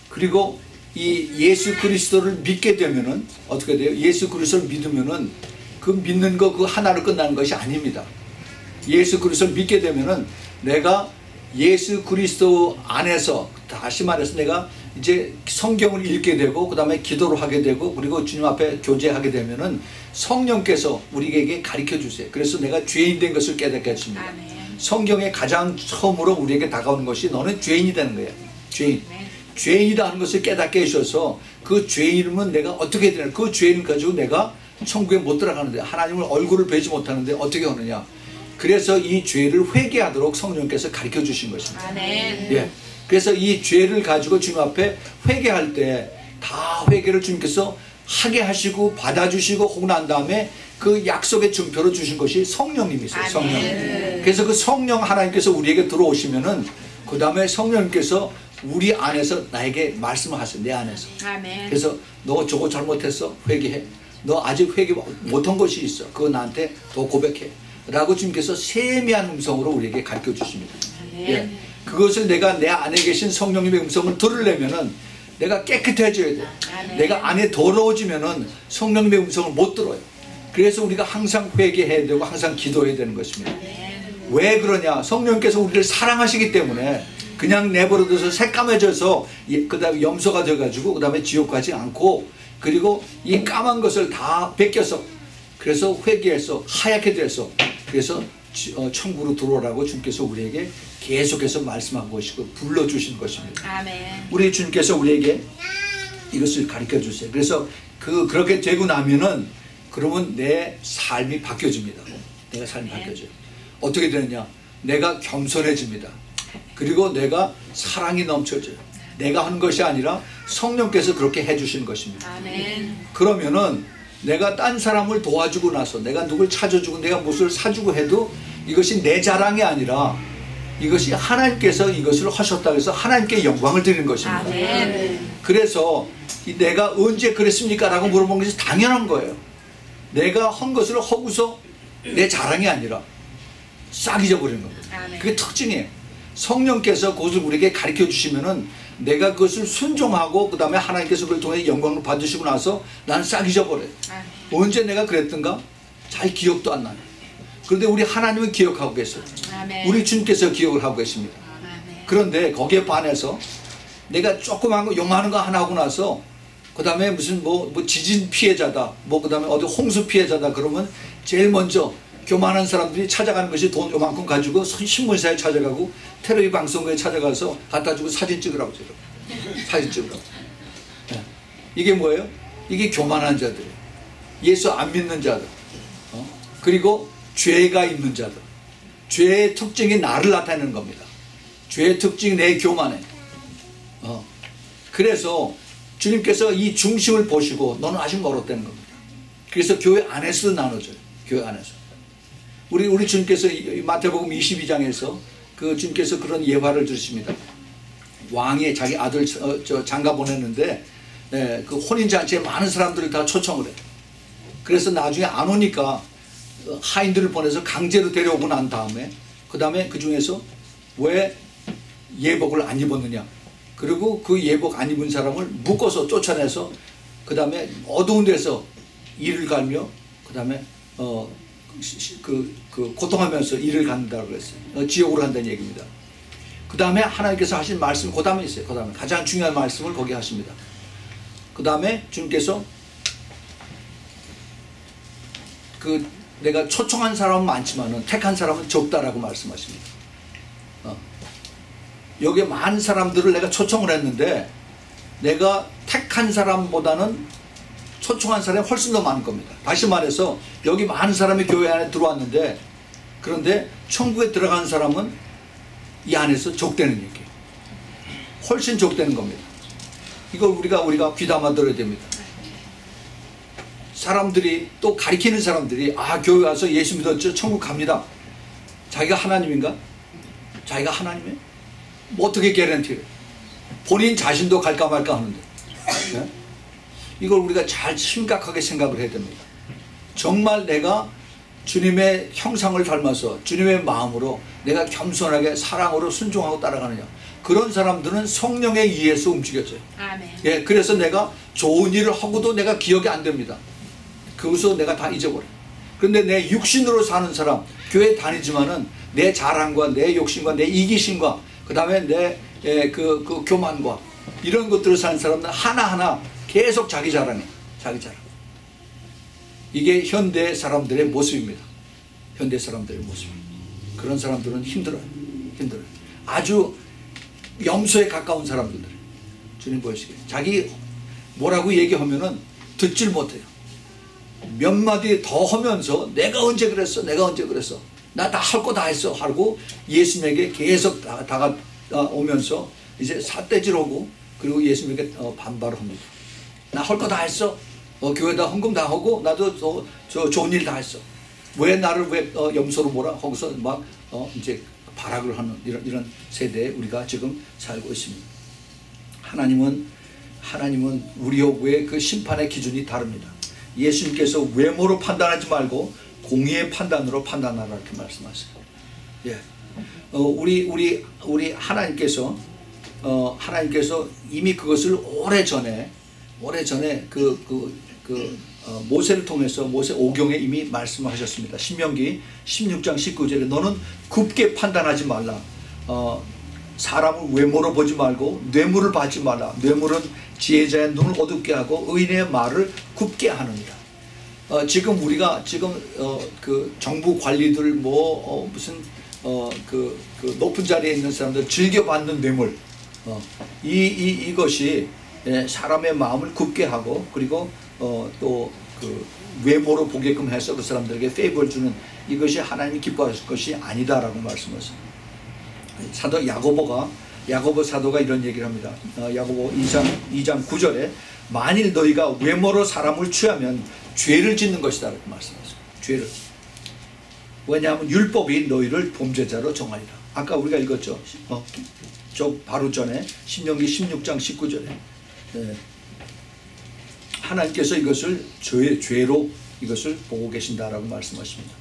그리고 이 예수 그리스도를 믿게 되면은 어떻게 돼요? 예수 그리스도를 믿으면은 그 믿는 거 그 하나로 끝나는 것이 아닙니다. 예수 그리스도를 믿게 되면은 내가 예수 그리스도 안에서 다시 말해서 내가 이제 성경을 읽게 되고 그 다음에 기도를 하게 되고 그리고 주님 앞에 교제하게 되면은 성령께서 우리에게 가르쳐 주세요. 그래서 내가 죄인 된 것을 깨닫게 하십니다. 성경에 가장 처음으로 우리에게 다가오는 것이 너는 죄인이라는 거예요. 죄인. 죄인이다 하는 것을 깨닫게 해주셔서 그 죄인은 내가 어떻게 해야 되나. 그 죄인 가지고 내가 천국에 못 들어가는데 하나님을 얼굴을 뵈지 못하는데 어떻게 하느냐. 그래서 이 죄를 회개하도록 성령께서 가르쳐 주신 것입니다. 아멘. 예. 그래서 이 죄를 가지고 주님 앞에 회개할 때 다 회개를 주님께서 하게 하시고 받아주시고 하고 난 다음에 그 약속의 증표로 주신 것이 성령님이세요. 성령. 그래서 그 성령 하나님께서 우리에게 들어오시면은 그 다음에 성령님께서 우리 안에서 나에게 말씀하세요. 내 안에서. 아멘. 그래서 너 저거 잘못했어. 회개해. 너 아직 회개 못한 것이 있어. 그거 나한테 더 고백해. 라고 주님께서 세미한 음성으로 우리에게 가르쳐 주십니다. 예. 그것을 내가 내 안에 계신 성령님의 음성을 들으려면은 내가 깨끗해져야 돼. 내가 안에 더러워지면은 성령님의 음성을 못 들어요. 그래서 우리가 항상 회개해야 되고 항상 기도해야 되는 것입니다. 왜 그러냐? 성령께서 우리를 사랑하시기 때문에 그냥 내버려둬서 새까매져서 그다음에 염소가 돼가지고 그다음에 지옥 가지 않고, 그리고 이 까만 것을 다 벗겨서, 그래서 회개해서 하얗게 돼서, 그래서 천국으로 들어오라고 주님께서 우리에게 계속해서 말씀한 것이고 불러주신 것입니다. 아멘. 우리 주님께서 우리에게 이것을 가르쳐 주세요. 그래서 그렇게 되고 나면은 그러면 내 삶이 바뀌어집니다. 내가 삶이 바뀌어져요. 어떻게 되느냐? 내가 겸손해집니다. 그리고 내가 사랑이 넘쳐져요. 내가 한 것이 아니라 성령께서 그렇게 해주시는 것입니다. 아멘. 그러면은 내가 딴 사람을 도와주고 나서, 내가 누굴 찾아주고 내가 무엇을 사주고 해도 이것이 내 자랑이 아니라 이것이 하나님께서 이것을 하셨다고 해서 하나님께 영광을 드리는 것입니다. 아멘. 그래서 내가 언제 그랬습니까? 라고 물어보는 것이 당연한 거예요. 내가 한 것을 하고서 내 자랑이 아니라 싹 잊어버리는 겁니다. 아멘. 그게 특징이에요. 성령께서 그것을 우리에게 가르쳐 주시면은 내가 그것을 순종하고 그 다음에 하나님께서 그걸 통해 영광을 받으시고 나서 나는 싹 잊어버려요. 아멘. 언제 내가 그랬던가? 잘 기억도 안 나요. 그런데 우리 하나님은 기억하고 계세요. 아멘. 우리 주님께서 기억을 하고 계십니다. 아멘. 그런데 거기에 반해서 내가 조그만 거 요만한 거 하나 하고 나서 그 다음에 무슨 뭐 지진 피해자다, 뭐 그 다음에 어디 홍수 피해자다 그러면 제일 먼저 교만한 사람들이 찾아가는 것이 돈 요만큼 가지고 신문사에 찾아가고 텔레비 방송국에 찾아가서 갖다 주고 사진 찍으라고 저러고 사진 찍으라고. 네. 이게 뭐예요? 이게 교만한 자들이에요. 예수 안 믿는 자들, 그리고 죄가 있는 자들. 죄의 특징이 나를 나타내는 겁니다. 죄의 특징이 내 교만해. 그래서 주님께서 이 중심을 보시고 너는 아직 멀었다는 겁니다. 그래서 교회 안에서도 나눠져요. 교회 안에서. 우리 주님께서 마태복음 22장에서 그 주님께서 그런 예화를 들으십니다. 왕이 자기 아들 장가 보냈는데 그 혼인잔치에 많은 사람들을 다 초청을 해요. 그래서 나중에 안 오니까 하인들을 보내서 강제로 데려오고 난 다음에 그 다음에 그 중에서 왜 예복을 안 입었느냐, 그리고 그 예복 안 입은 사람을 묶어서 쫓아내서 그 다음에 어두운 데서 이를 갈며 그 다음에 고통하면서 이를 간다고 그랬어요. 지옥으로 간다는 얘기입니다. 그 다음에 하나님께서 하신 말씀이 그 다음에 있어요. 그 다음에 가장 중요한 말씀을 거기 하십니다. 그 다음에 주님께서 내가 초청한 사람은 많지만은 택한 사람은 적다라고 말씀하십니다. 여기에 많은 사람들을 내가 초청을 했는데 내가 택한 사람보다는 초청한 사람이 훨씬 더 많을 겁니다. 다시 말해서 여기 많은 사람이 교회 안에 들어왔는데 그런데 천국에 들어간 사람은 이 안에서 적대는 얘기예요. 훨씬 적대는 겁니다. 이걸 우리가 귀담아 들어야 됩니다. 사람들이 또 가리키는 사람들이 교회 와서 예수 믿었죠? 천국 갑니다. 자기가 하나님인가? 자기가 하나님이에요? 뭐 어떻게 개런티를? 본인 자신도 갈까 말까 하는데. 네? 이걸 우리가 잘 심각하게 생각을 해야 됩니다. 정말 내가 주님의 형상을 닮아서 주님의 마음으로 내가 겸손하게 사랑으로 순종하고 따라가느냐, 그런 사람들은 성령에 의해서 움직여져요. 아멘. 예, 그래서 내가 좋은 일을 하고도 내가 기억이 안 됩니다. 그것을 내가 다 잊어버려요. 그런데 내 육신으로 사는 사람, 교회 다니지만은 내 자랑과 내 욕심과 내 이기심과 그 다음에 내 그 교만과 이런 것들을 사는 사람들 하나하나 계속 자기 자랑해. 자기 자랑. 이게 현대 사람들의 모습입니다. 현대 사람들의 모습. 그런 사람들은 힘들어요. 힘들어요. 아주 염소에 가까운 사람들. 주님 보시기에. 자기 뭐라고 얘기하면은 듣질 못해요. 몇 마디 더 하면서 내가 언제 그랬어? 내가 언제 그랬어? 나 다 할 거 다 했어. 하고 예수님에게 계속 다가오면서 이제 삿대질하고 그리고 예수님에게 반발을 합니다. 나 할 거 다 했어. 교회다 헌금 다 하고 나도 저 좋은 일 다 했어. 왜 나를 왜 염소로 몰아? 거기서 막 이제 발악을 하는 이런 세대에 우리가 지금 살고 있습니다. 하나님은 우리하고의 그 심판의 기준이 다릅니다. 예수님께서 외모로 판단하지 말고 공의의 판단으로 판단하라 이렇게 말씀하세요. 예, 우리 하나님께서 이미 그것을 오래 전에 모세를 통해서 모세 오경에 이미 말씀하셨습니다. 신명기 16장 19절에 너는 굽게 판단하지 말라. 사람을 외모로 보지 말고 뇌물을 받지 말라. 뇌물은 지혜자의 눈을 어둡게 하고 의인의 말을 굽게 하느니라. 지금 우리가 그 정부 관리들 무슨 그 높은 자리에 있는 사람들 즐겨받는 뇌물, 이것이 사람의 마음을 굽게 하고, 그리고 또 그 외모로 보게끔 해서 그 사람들에게 페이버를 주는, 이것이 하나님이 기뻐하실 것이 아니다라고 말씀하셨어요. 사도 야고보 사도가 이런 얘기를 합니다. 야고보 2장 9절에 만일 너희가 외모로 사람을 취하면 죄를 짓는 것이다 라고 말씀하셨어요. 죄를. 왜냐하면 율법이 너희를 범죄자로 정하리라. 아까 우리가 읽었죠. 저 바로 전에 신명기 16장 19절에 하나님께서 이것을 죄로 이것을 보고 계신다라고 말씀하십니다.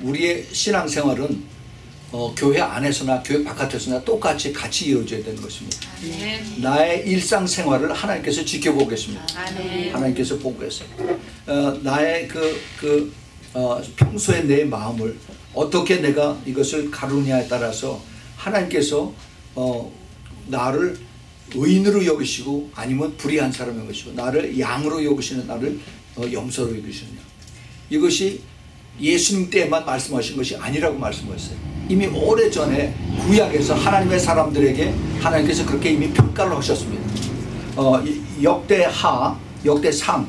우리의 신앙생활은 교회 안에서나 교회 바깥에서나 똑같이 같이 이루어져야 되는 것입니다. 아멘. 나의 일상생활을 하나님께서 지켜보고 계십니다. 아멘. 하나님께서 보고 계세요. 나의 평소에 내 마음을 어떻게 내가 이것을 가르느냐에 따라서 하나님께서 나를 의인으로 여기시고 아니면 불의한 사람으로 여기시고, 나를 양으로 여기시는, 나를 염소로 여기시느냐, 이것이 예수님 때만 말씀하신 것이 아니라고 말씀하셨어요. 이미 오래전에 구약에서 하나님의 사람들에게 하나님께서 그렇게 이미 평가를 하셨습니다. 역대상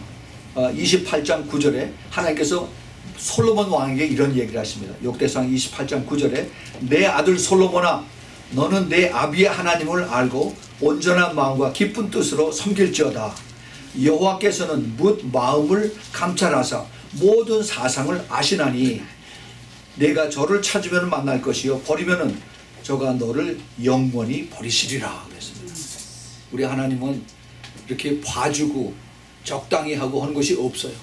28장 9절에 하나님께서 솔로몬 왕에게 이런 얘기를 하십니다. 역대상 28장 9절에 내 아들 솔로몬아, 너는 내 아비의 하나님을 알고 온전한 마음과 기쁜 뜻으로 섬길지어다. 여호와께서는 뭇 마음을 감찰하사 모든 사상을 아시나니 내가 저를 찾으면 만날 것이요 버리면은 저가 너를 영원히 버리시리라 그랬습니다. 우리 하나님은 이렇게 봐주고 적당히 하고 하는 것이 없어요.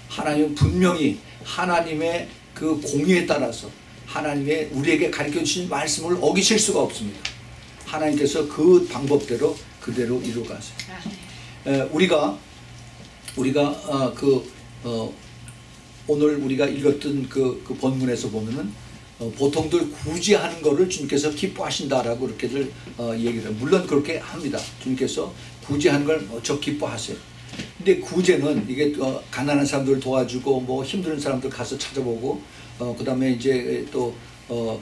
하나님은 분명히 하나님의 그 공의에 따라서 하나님의 우리에게 가르쳐 주신 말씀을 어기실 수가 없습니다. 하나님께서 그 방법대로 그대로 이루어가세요. 우리가 오늘 우리가 읽었던 그 본문에서 보면은 보통들 구제하는 것을 주님께서 기뻐하신다라고 이렇게들 얘기를 해요. 물론 그렇게 합니다. 주님께서 구제하는 걸 무척 기뻐하세요. 근데 구제는 이게 가난한 사람들 도와주고 뭐 힘든 사람들 가서 찾아보고 그 다음에 이제 또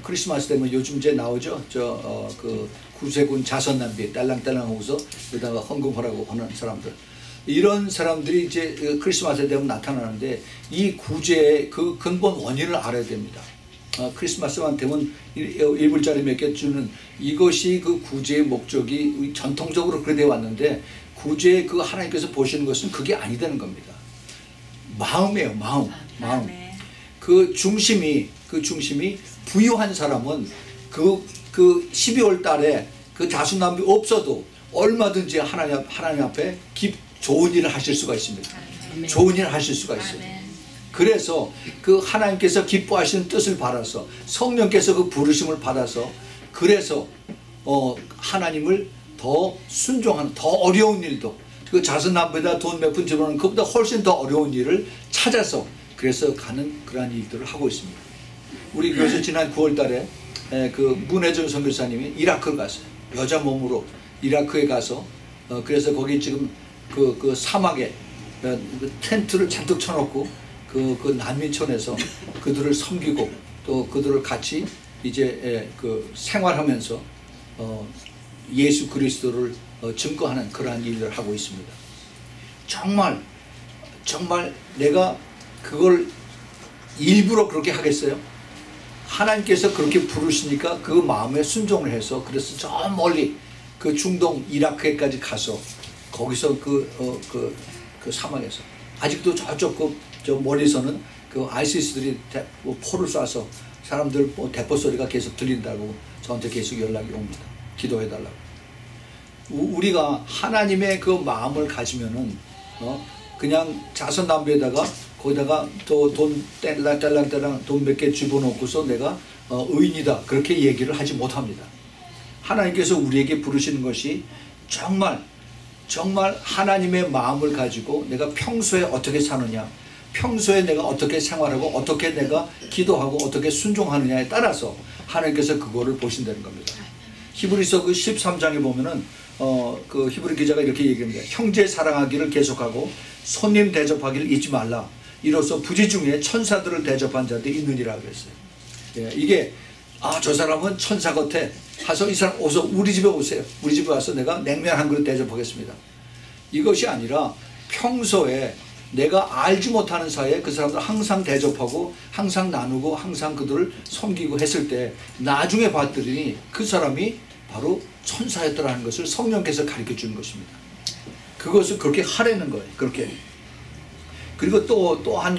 크리스마스 되면 요즘 이제 나오죠. 그 구세군 자선 낭비 딸랑딸랑 하고서 여기다가 헌금하라고 하는 사람들. 이런 사람들이 이제 크리스마스 되면 나타나는데 이 구제의 그 근본 원인을 알아야 됩니다. 크리스마스만 되면 1불짜리 몇 개 주는 이것이 그 구제의 목적이 전통적으로 그래 되어 왔는데, 구제 그 하나님께서 보시는 것은 그게 아니다는 겁니다. 마음이에요. 마음. 그 중심이 부유한 사람은 그 12월 달에 그 자수남비 없어도 얼마든지 하나님 앞에 좋은 일을 하실 수가 있습니다. 좋은 일을 하실 수가 있어요. 그래서 그 하나님께서 기뻐하시는 뜻을 받아서 성령께서 그 부르심을 받아서 그래서 하나님을 더 순종하는, 더 어려운 일도, 그 자선남보다 돈 몇 푼 집어넣는 그보다 훨씬 더 어려운 일을 찾아서 그래서 가는 그러한 일들을 하고 있습니다. 우리 교회에서 지난 9월 달에 그 문혜정 선교사님이 이라크를 갔어요. 여자 몸으로 이라크에 가서 그래서 거기 지금 그 사막에 텐트를 잔뜩 쳐놓고 그 난민촌에서 그들을 섬기고 또 그들을 같이 이제 그 생활하면서 예수 그리스도를 증거하는 그러한 일을 하고 있습니다. 정말 내가 그걸 일부러 그렇게 하겠어요? 하나님께서 그렇게 부르시니까 그 마음에 순종을 해서 그래서 저 멀리 그 중동 이라크에까지 가서 거기서 그 사막에서 아직도 저쪽 저 멀리서는 그 아이시스들이 포를 쏴서 사람들 대포 소리가 계속 들린다고 저한테 계속 연락이 옵니다. 기도해달라고. 우리가 하나님의 그 마음을 가지면은 그냥 자선담배에다가 거기다가 또 돈 뗄랑뗄랑 돈 몇 개 집어넣고서 내가 의인이다 그렇게 얘기를 하지 못합니다. 하나님께서 우리에게 부르시는 것이 정말 하나님의 마음을 가지고 내가 평소에 어떻게 사느냐, 평소에 내가 어떻게 생활하고 어떻게 내가 기도하고 어떻게 순종하느냐에 따라서 하나님께서 그거를 보신다는 겁니다. 히브리서 그 13장에 보면은 그 히브리 기자가 이렇게 얘기합니다. 형제 사랑하기를 계속하고 손님 대접하기를 잊지 말라. 이로써 부지 중에 천사들을 대접한 자들이 있느니라 그랬어요. 예, 이게 저 사람은 천사 같아. 가서 이 사람 어서 우리 집에 오세요. 우리 집에 와서 내가 냉면 한 그릇 대접하겠습니다. 이것이 아니라 평소에 내가 알지 못하는 사이에 그 사람들 항상 대접하고 항상 나누고 항상 그들을 섬기고 했을 때 나중에 봤더니 그 사람이 바로 천사였더라는 것을 성령께서 가르쳐 주는 것입니다. 그것을 그렇게 하라는 거예요. 그렇게. 그리고 또 한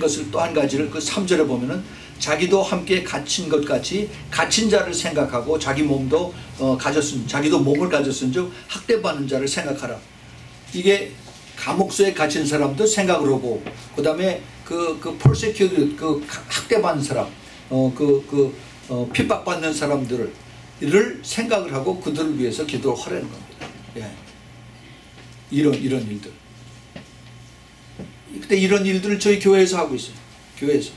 가지를 그 3절에 보면은 자기도 함께 갇힌 것 같이 갇힌 자를 생각하고 자기 몸도 자기도 몸을 가졌은즉 학대받는 자를 생각하라. 이게 감옥소에 갇힌 사람도 생각을 하고, 그 다음에 그 persecuted, 그 학대받는 사람, 핍박받는 사람들을 생각을 하고 그들을 위해서 기도를 하라는 겁니다. 예. 이런 일들. 근데 이런 일들을 저희 교회에서 하고 있어요. 교회에서.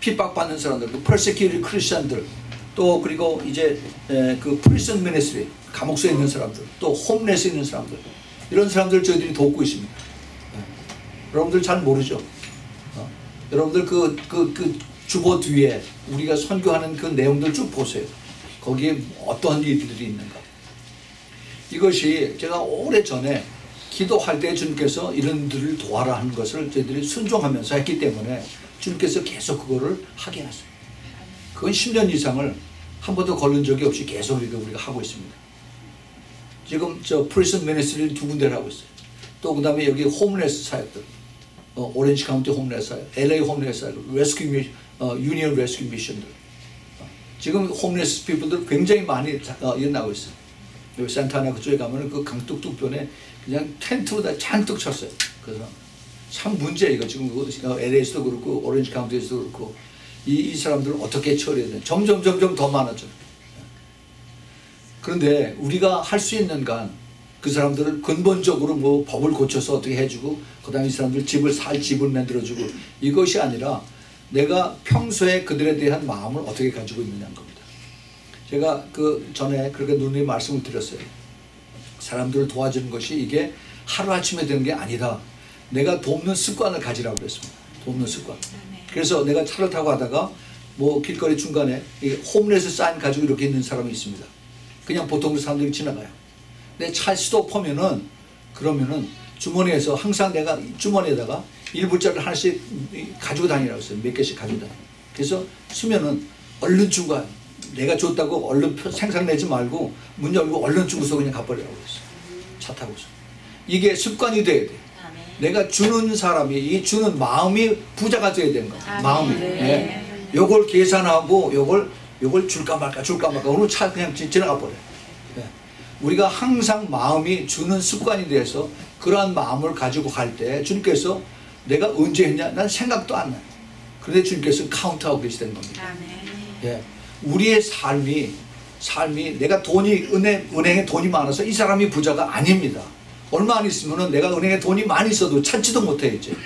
핍박받는 사람들, persecuted 크리스천들, 또 그리고 이제 그 prison ministry, 감옥소에 있는 사람들, 또 홈레스에 있는 사람들, 이런 사람들을 저희들이 돕고 있습니다. 여러분들 잘 모르죠? 여러분들 그 주보 뒤에 우리가 선교하는 그 내용들 쭉 보세요. 거기에 어떠한 일들이 있는가. 이것이 제가 오래전에 기도할 때 주님께서 이런들을 도와라 하는 것을 저희들이 순종하면서 했기 때문에 주님께서 계속 그거를 하게 하셨어요. 그건 10년 이상을 한 번도 걸른 적이 없이 계속 우리가 하고 있습니다. 지금 저 프리즌 미니스트리를 2군데를 하고 있어요. 또 그 다음에 여기 홈레스 사역들, 오렌지 카운티 홈레스 사역, LA 홈레스 사역, 유니언 레스큐 미션들. 지금 홈레스 피플들 굉장히 많이 일어나고 있어요. 여기 산타나 그쪽에 가면은 그 강둑둑변에 그냥 텐트로 다 잔뜩 쳤어요. 그래서 참 문제예요. 이거 지금 LA에서도 그렇고 오렌지 카운티에서도 그렇고 이 사람들을 어떻게 처리해야 되나. 점점 더 많아져요. 그런데 우리가 할 수 있는 간 그 사람들을 근본적으로 뭐 법을 고쳐서 어떻게 해주고 그 다음에 이 사람들 집을 만들어주고 이것이 아니라 내가 평소에 그들에 대한 마음을 어떻게 가지고 있느냐는 겁니다. 제가 그 전에 그렇게 누누이 말씀을 드렸어요. 사람들을 도와주는 것이 이게 하루아침에 되는 게 아니다. 내가 돕는 습관을 가지라고 그랬습니다. 돕는 습관. 그래서 내가 차를 타고 가다가 뭐 길거리 중간에 홈레스 사인 가지고 이렇게 있는 사람이 있습니다. 그냥 보통 사람들이 지나가요. 내 차 스톱하면은 그러면은 주머니에서 항상 내가 주머니에다가 1불짜리를 하나씩 가지고 다니라고 했어요. 몇 개씩 가지고 다니. 그래서 쓰면은 얼른 주고 가요. 내가 줬다고 얼른 생각내지 말고 문 열고 얼른 주고서 그냥 가버리라고 했어요. 차 타고서. 이게 습관이 돼야 돼. 내가 주는 사람이 이 주는 마음이 부자가 돼야 되는 거야. 마음이. 네. 요걸 계산하고 요걸 줄까 말까 오늘 차 그냥 지나가 버려요. 네. 우리가 항상 마음이 주는 습관이 돼서 그러한 마음을 가지고 갈 때 주님께서 내가 언제 했냐? 난 생각도 안 나요. 그런데 주님께서 카운트하고 계시다는 겁니다. 예. 우리의 삶이 내가 은행에 돈이 많아서 이 사람이 부자가 아닙니다. 얼마 안 있으면은 내가 은행에 돈이 많이 있어도 찾지도 못해 이제.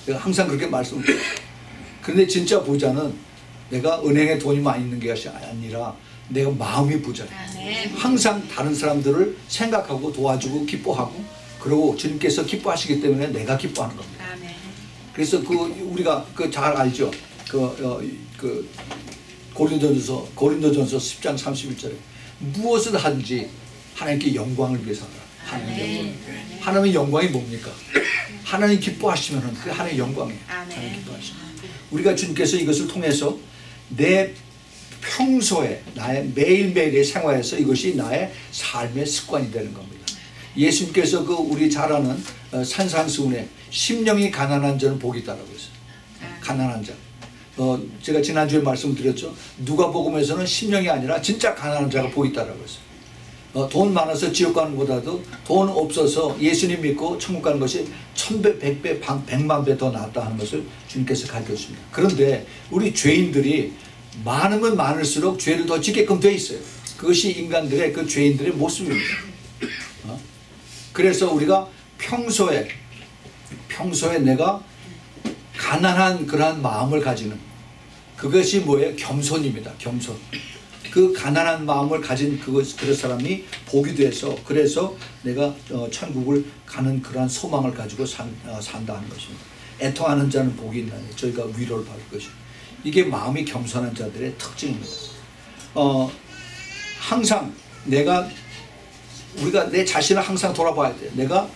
내가 항상 그렇게 말씀드려요. 그런데 진짜 부자는 내가 은행에 돈이 많이 있는 게 아니라 내가 마음이 부자예요. 항상 다른 사람들을 생각하고 도와주고 기뻐하고 그리고 주님께서 기뻐하시기 때문에 내가 기뻐하는 겁니다. 그래서 우리가 잘 알죠. 고린도전서 10장 31절에 무엇을 하든지 하나님께 영광을 위해서 하라. 하나님의 영광이 뭡니까? 하나님 기뻐하시면 그게 하나님의 영광이에요. 하나님 기뻐하시면. 우리가 주님께서 이것을 통해서 내 평소에 나의 매일매일의 생활에서 이것이 나의 삶의 습관이 되는 겁니다. 예수님께서 우리 잘 아는 산상수훈에 심령이 가난한 자는 복이 있다라고 했어요. 가난한 자. 제가 지난주에 말씀드렸죠. 누가복음에서는 심령이 아니라 진짜 가난한 자가 복이 있다라고 했어요. 돈 많아서 지옥 가는 것보다도 돈 없어서 예수님 믿고 천국 가는 것이 1000배, 100배, 100만 배 더 낫다 하는 것을 주님께서 가르쳐 주십니다. 그런데 우리 죄인들이 많으면 많을수록 죄를 더 짓게끔 돼 있어요. 그것이 인간들의 그 죄인들의 모습입니다. 그래서 우리가 평소에 내가 가난한 그러한 마음을 가지는 그것이 뭐예요? 겸손입니다. 겸손. 그 가난한 마음을 가진 그런 사람이 복이 돼서, 그래서 내가 천국을 가는 그러한 소망을 가지고 산다 하는 것입니다. 애통하는 자는 복이 있나니 저희가 위로를 받을 것입니다. 이게 마음이 겸손한 자들의 특징입니다. 항상 우리가 내 자신을 항상 돌아봐야 돼요. 내가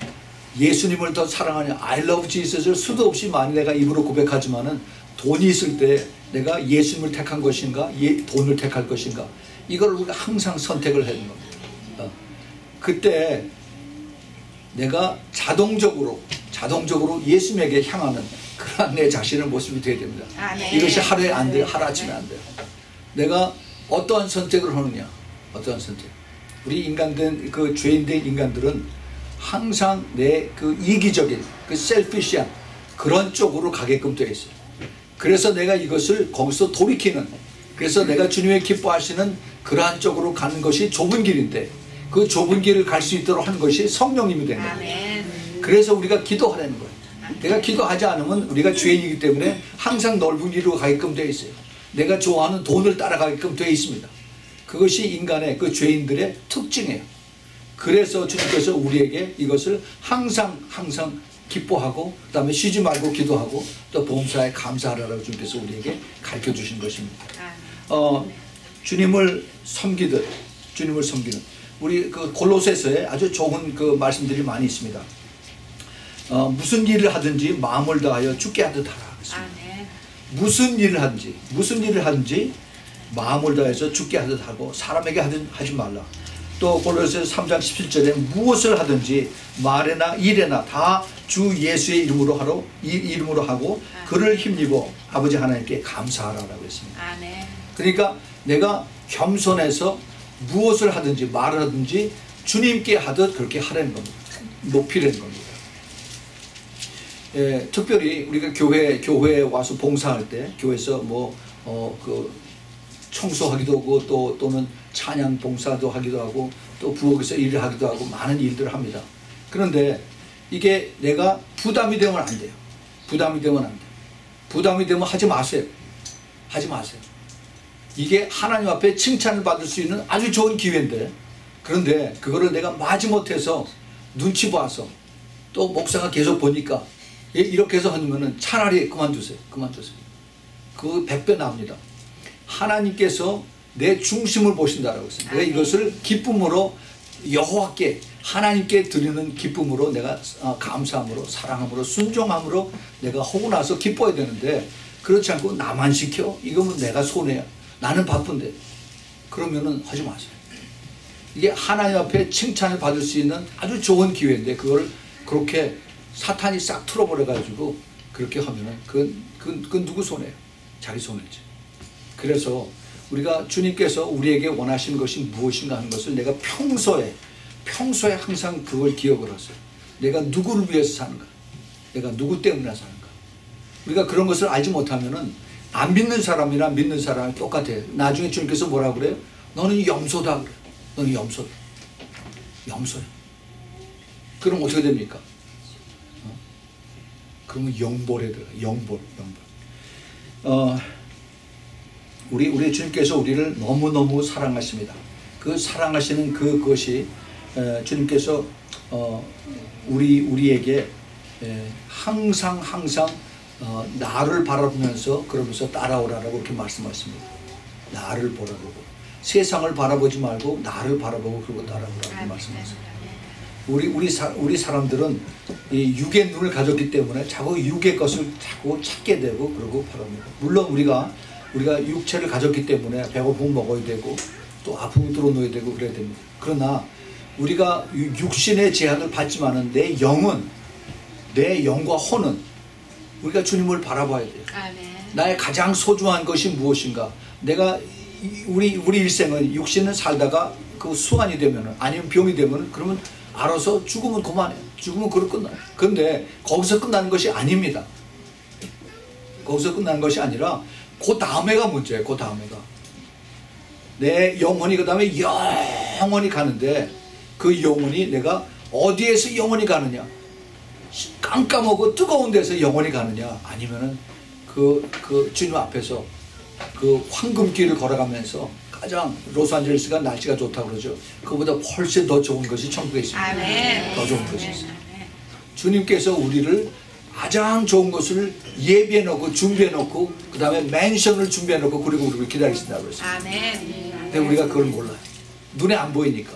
예수님을 더 사랑하냐, I love Jesus을 수도 없이 많이 내가 입으로 고백하지만은 돈이 있을 때 내가 예수님을 택한 것인가, 돈을 택할 것인가, 이걸 우리가 항상 선택을 해야 되는 겁니다. 그때 내가 자동적으로 예수님에게 향하는 그런 내 자신의 모습이 되어야 됩니다. 네. 이것이 하루에 안 돼요. 하루아침에 안 돼요. 내가 어떠한 선택을 하느냐, 어떠한 선택. 우리 인간된 그 죄인된 인간들은 항상 내 그 이기적인 그 셀피시한 그런 쪽으로 가게끔 되어 있어요. 그래서 내가 이것을 거기서 돌이키는, 그래서 내가 주님의 기뻐하시는 그러한 쪽으로 가는 것이 좁은 길인데, 그 좁은 길을 갈 수 있도록 하는 것이 성령님이 되는 거예요. 그래서 우리가 기도하라는 거예요. 내가 기도하지 않으면 우리가 죄인이기 때문에 항상 넓은 길로 가게끔 되어 있어요. 내가 좋아하는 돈을 따라가게끔 되어 있습니다. 그것이 인간의 그 죄인들의 특징이에요. 그래서 주님께서 우리에게 이것을 항상 기뻐하고, 그 다음에 쉬지 말고 기도하고, 또 보험사에 감사하라고 주님께서 우리에게 가르쳐 주신 것입니다. 주님을 섬기는 우리 그 골로새서에 아주 좋은 그 말씀들이 많이 있습니다. 무슨 일을 하든지 마음을 다하여 주께 하듯 하라. 무슨 일을 하든지 마음을 다해서 주께 하듯 하고 사람에게 하지 말라. 또 골로새서 3장 17절에 무엇을 하든지 말에나 일에나 다 주 예수의 이름으로 하고 그를 힘입어 아버지 하나님께 감사하라고 했습니다. 그러니까 내가 겸손해서 무엇을 하든지 말을 하든지 주님께 하듯 그렇게 하라는 겁니다. 높이라는 겁니다. 특별히 우리가 교회에 와서 봉사할 때 교회에서 그 청소하기도 하고 또는 찬양 봉사도 하기도 하고 또 부엌에서 일을 하기도 하고 많은 일들을 합니다. 그런데 이게 내가 부담이 되면 안 돼요. 부담이 되면 하지 마세요. 이게 하나님 앞에 칭찬을 받을 수 있는 아주 좋은 기회인데, 그런데 그거를 내가 마지못해서 눈치 봐서 또 목사가 계속 보니까 이렇게 해서 하면은 차라리 그만두세요. 그 100배 나옵니다. 하나님께서 내 중심을 보신다라고 했습니다. 내가 이것을 기쁨으로 여호와께 하나님께 드리는 기쁨으로 내가 감사함으로 사랑함으로 순종함으로 내가 하고 나서 기뻐야 되는데, 그렇지 않고 나만 시켜? 이거면 내가 손해야. 나는 바쁜데. 그러면은 하지 마세요. 이게 하나님 앞에 칭찬을 받을 수 있는 아주 좋은 기회인데 그걸 그렇게 사탄이 싹 틀어버려가지고 그렇게 하면은 그건 누구 손해예요? 자기 손해지. 그래서 우리가 주님께서 우리에게 원하시는 것이 무엇인가 하는 것을 내가 평소에 항상 그걸 기억을 하세요. 내가 누구를 위해서 사는가? 내가 누구 때문에 사는가? 우리가 그런 것을 알지 못하면은 안 믿는 사람이나 믿는 사람이 똑같아요. 나중에 주님께서 뭐라고 그래요? 너는 염소다 그래요. 너는 염소야. 그럼 어떻게 됩니까? 그러면 영벌에 들어가요. 영벌. 우리 주님께서 우리를 너무너무 사랑하십니다. 그 사랑하시는 그것이 주님께서 우리에게 항상 나를 바라보면서 그러면서 따라오라라고 이렇게 말씀하십니다. 나를 바라보고 세상을 바라보지 말고 나를 바라보고 그리고 따라오라고 말씀하십니다. 우리 사람들은 이 육의 눈을 가졌기 때문에 자꾸 육의 것을 자꾸 찾게 되고 그러고 바랍니다. 물론 우리가 육체를 가졌기 때문에 배고프면 먹어야 되고 또 아프면 뚫어놓아야 되고 그래야 됩니다. 그러나 우리가 육신의 제한을 받지만은 내 영과 혼은 우리가 주님을 바라봐야 돼요. 나의 가장 소중한 것이 무엇인가? 내가 우리 일생은 육신을 살다가 그 수환이 되면은 아니면 병이 되면은 그러면 알아서 죽으면 그만해요. 죽으면 그걸 끝나요. 그런데 거기서 끝나는 것이 아닙니다. 거기서 끝나는 것이 아니라 그 다음에가 문제예요. 그 다음에가 내 영혼이 그 다음에 영원히 가는데 그 영혼이 내가 어디에서 영원히 가느냐? 깜깜하고 뜨거운 데서 영원히 가느냐? 아니면은 그 주님 앞에서 그 황금길을 걸어가면서 가장 로스앤젤레스가 날씨가 좋다고 그러죠. 그보다 훨씬 더 좋은 것이 천국에 있습니다. 아멘. 더 좋은 것이 있습니다. 주님께서 우리를 가장 좋은 것을 예비해 놓고 준비해 놓고 그 다음에 맨션을 준비해 놓고 그리고 우리를 기다리신다고 그랬어요. 아멘. 근데 우리가 그걸 몰라요. 눈에 안 보이니까.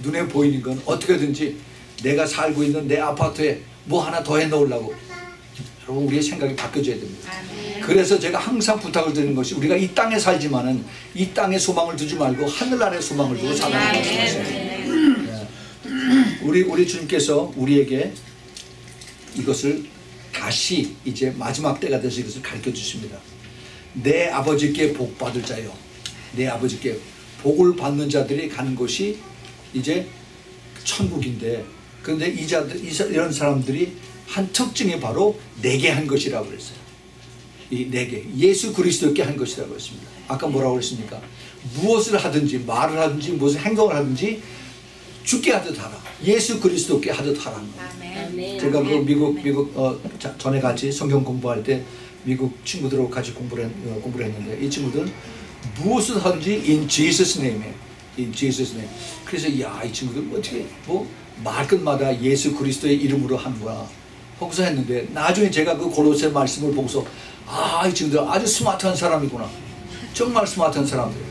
눈에 보이는 건 어떻게든지 내가 살고 있는 내 아파트에 뭐 하나 더 해놓으려고. 여러분 우리의 생각이 바뀌어져야 됩니다. 아멘. 그래서 그래서 제가 항상 부탁을 드리는 것이 우리가 이 땅에 살지만은 이 땅에 소망을 두지 말고 하늘나라에 소망을 두고 살아가는 것이에요. 우리 주님께서 우리에게 이것을 다시 이제 마지막 때가 돼서 이것을 가르쳐 주십니다. 내 아버지께 복 받을 자요. 내 아버지께 복을 받는 자들이 가는 곳이 이제 천국인데, 그런데 이런 사람들이 한 특징이 바로 내게 한 것이라고 그랬어요. 이 내게 예수 그리스도께 한 것이라고 했습니다. 아까 뭐라고 그랬습니까? 무엇을 하든지 말을 하든지 무슨 행동을 하든지 죽게 하듯 하라. 예수 그리스도께 하듯 하라는 거예요. 아멘. 제가 그 미국 전에 같이 성경 공부할 때 미국 친구들하고 같이 공부를 했는데 이 친구들은 무엇을 하든지 in Jesus name이에요. in Jesus name. 그래서 야, 이 친구들 어떻게 뭐 말끝마다 예수 그리스도의 이름으로 하는 거야. 거기서 했는데 나중에 제가 그 골로새 말씀을 보고서 이 친구들 아주 스마트한 사람이구나. 정말 스마트한 사람들이에요.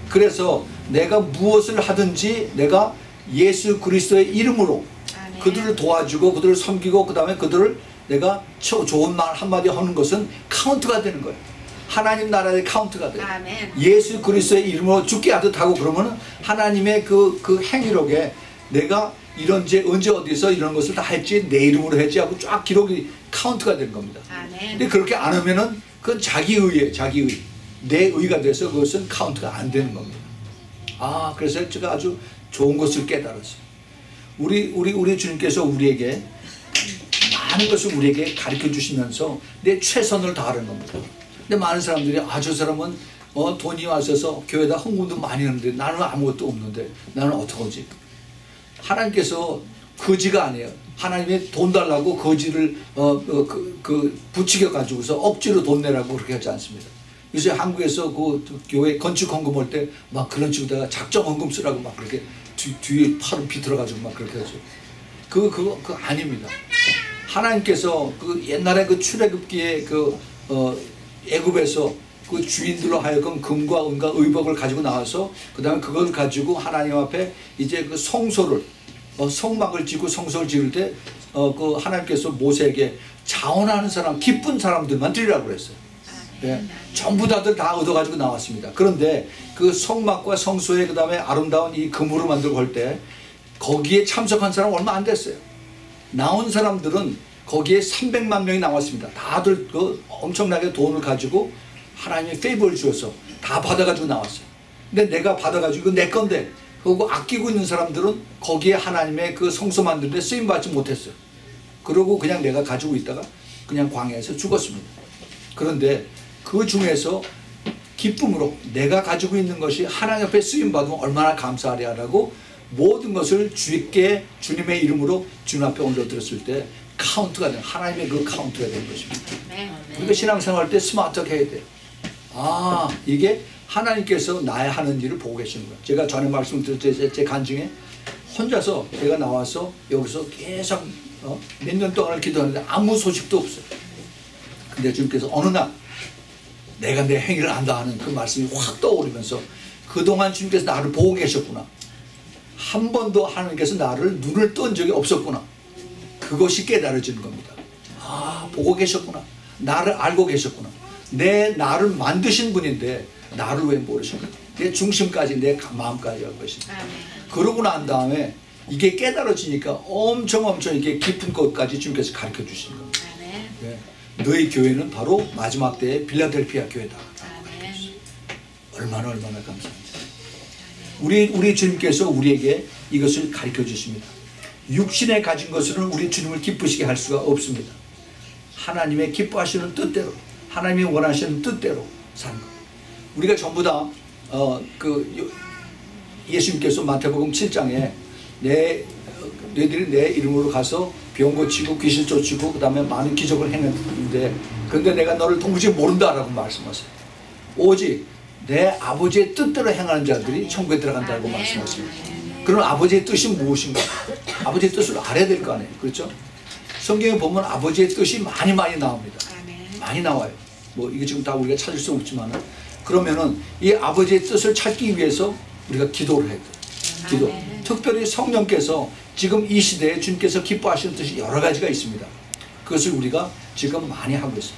그래서 내가 무엇을 하든지 내가 예수 그리스도의 이름으로 아멘. 그들을 도와주고 그들을 섬기고 그 다음에 그들을 내가 좋은 말 한마디 하는 것은 카운트가 되는 거예요. 하나님 나라의 카운트가 돼요. 아멘. 예수 그리스도의 이름으로 죽게 하듯 하고 그러면 하나님의 그 행위록에 내가 이런 언제 어디서 이런 것을 다 했지 내 이름으로 했지 하고 쫙 기록이 카운트가 되는 겁니다. 아멘. 근데 그렇게 안 하면은 그건 자기의예요. 자기의. 내 의가 돼서 그것은 카운트가 안 되는 겁니다. 그래서 제가 아주 좋은 것을 깨달았어요. 우리 주님께서 우리에게 많은 것을 우리에게 가르쳐 주시면서 내 최선을 다하는 겁니다. 근데 많은 사람들이 저 사람은 돈이 왔어서 교회에다 헌금도 많이 하는데 나는 아무것도 없는데 나는 어떡하지? 하나님께서 거지가 아니에요. 하나님의 돈 달라고 거지를 부추겨 가지고서 억지로 돈 내라고 그렇게 하지 않습니다. 요새 한국에서 그 교회 건축 헌금 할 때 막 그런 식으로다가 작정 헌금 쓰라고 막 그렇게 뒤에 팔을 비틀어가지고 막 그렇게 하죠. 그거 아닙니다. 하나님께서 그 옛날에 그 출애굽기에 애굽에서 그 주인들로 하여금 금과 은과 의복을 가지고 나와서 그 다음에 그걸 가지고 하나님 앞에 이제 그 성소를 성막을 짓고 성소를 지을 때 그 하나님께서 모세에게 자원하는 사람, 기쁜 사람들만 드리라고 그랬어요. 네. 전부 다 얻어가지고 나왔습니다. 그런데 그 성막과 성소에 그 다음에 아름다운 이 금으로 만들고 할 때 거기에 참석한 사람 얼마 안 됐어요. 나온 사람들은 거기에 300만 명이 나왔습니다. 다들 그 엄청나게 돈을 가지고 하나님의 페이버를 주어서 다 받아가지고 나왔어요. 근데 내가 받아가지고 내 건데 그거 아끼고 있는 사람들은 거기에 하나님의 그 성소 만드는데 쓰임받지 못했어요. 그러고 그냥 내가 가지고 있다가 그냥 광야에서 죽었습니다. 그런데 그 중에서 기쁨으로 내가 가지고 있는 것이 하나님 앞에 쓰임받으면 얼마나 감사하랴라고 모든 것을 주님께 주님의 이름으로 주님 앞에 올려드렸을 때 카운트가 된 하나님의 그 카운트가 된 것입니다. 우리가 신앙생활 할 때 스마트하게 해야 돼요. 이게 하나님께서 나의 하는 일을 보고 계시는 거예요. 제가 전에 말씀드렸을 때 제 간증에 혼자서 제가 나와서 여기서 계속 몇 년 동안을 기도하는데 아무 소식도 없어요. 근데 주님께서 어느 날 내가 내 행위를 안다 하는 그 말씀이 확 떠오르면서 그동안 주님께서 나를 보고 계셨구나. 한 번도 하나님께서 나를 눈을 뜬 적이 없었구나. 그것이 깨달아지는 겁니다. 보고 계셨구나. 나를 알고 계셨구나. 나를 만드신 분인데 나를 왜 모르실까? 내 중심까지 내 마음까지 할 것이다. 그러고 난 다음에 이게 깨달아지니까 엄청 이게 깊은 것까지 주님께서 가르쳐 주시는 겁니다. 네. 너희 교회는 바로 마지막 때의 빌라델피아 교회다. 얼마나 감사합니다. 우리 주님께서 우리에게 이것을 가르쳐 주십니다. 육신에 가진 것으로는 우리 주님을 기쁘시게 할 수가 없습니다. 하나님의 기뻐하시는 뜻대로, 하나님이 원하시는 뜻대로 사는 것. 우리가 전부 다 예수님께서 마태복음 7장에 너희들이 내 이름으로 가서 병 고치고 귀신 쫓고 그 다음에 많은 기적을 행했는데 근데 내가 너를 도무지 모른다라고 말씀하세요. 오직 내 아버지의 뜻대로 행하는 자들이 천국에 들어간다고 말씀하십니다. 그럼 아버지의 뜻이 무엇인가? 아버지의 뜻을 알아야 될 거 아니에요. 그렇죠? 성경에 보면 아버지의 뜻이 많이 나옵니다. 많이 나와요. 뭐 이게 지금 다 우리가 찾을 수 없지만, 그러면은 이 아버지의 뜻을 찾기 위해서 우리가 기도를 해야 돼요. 기도. 특별히 성령께서 지금 이 시대에 주님께서 기뻐하시는 뜻이 여러 가지가 있습니다. 그것을 우리가 지금 많이 하고 있어요.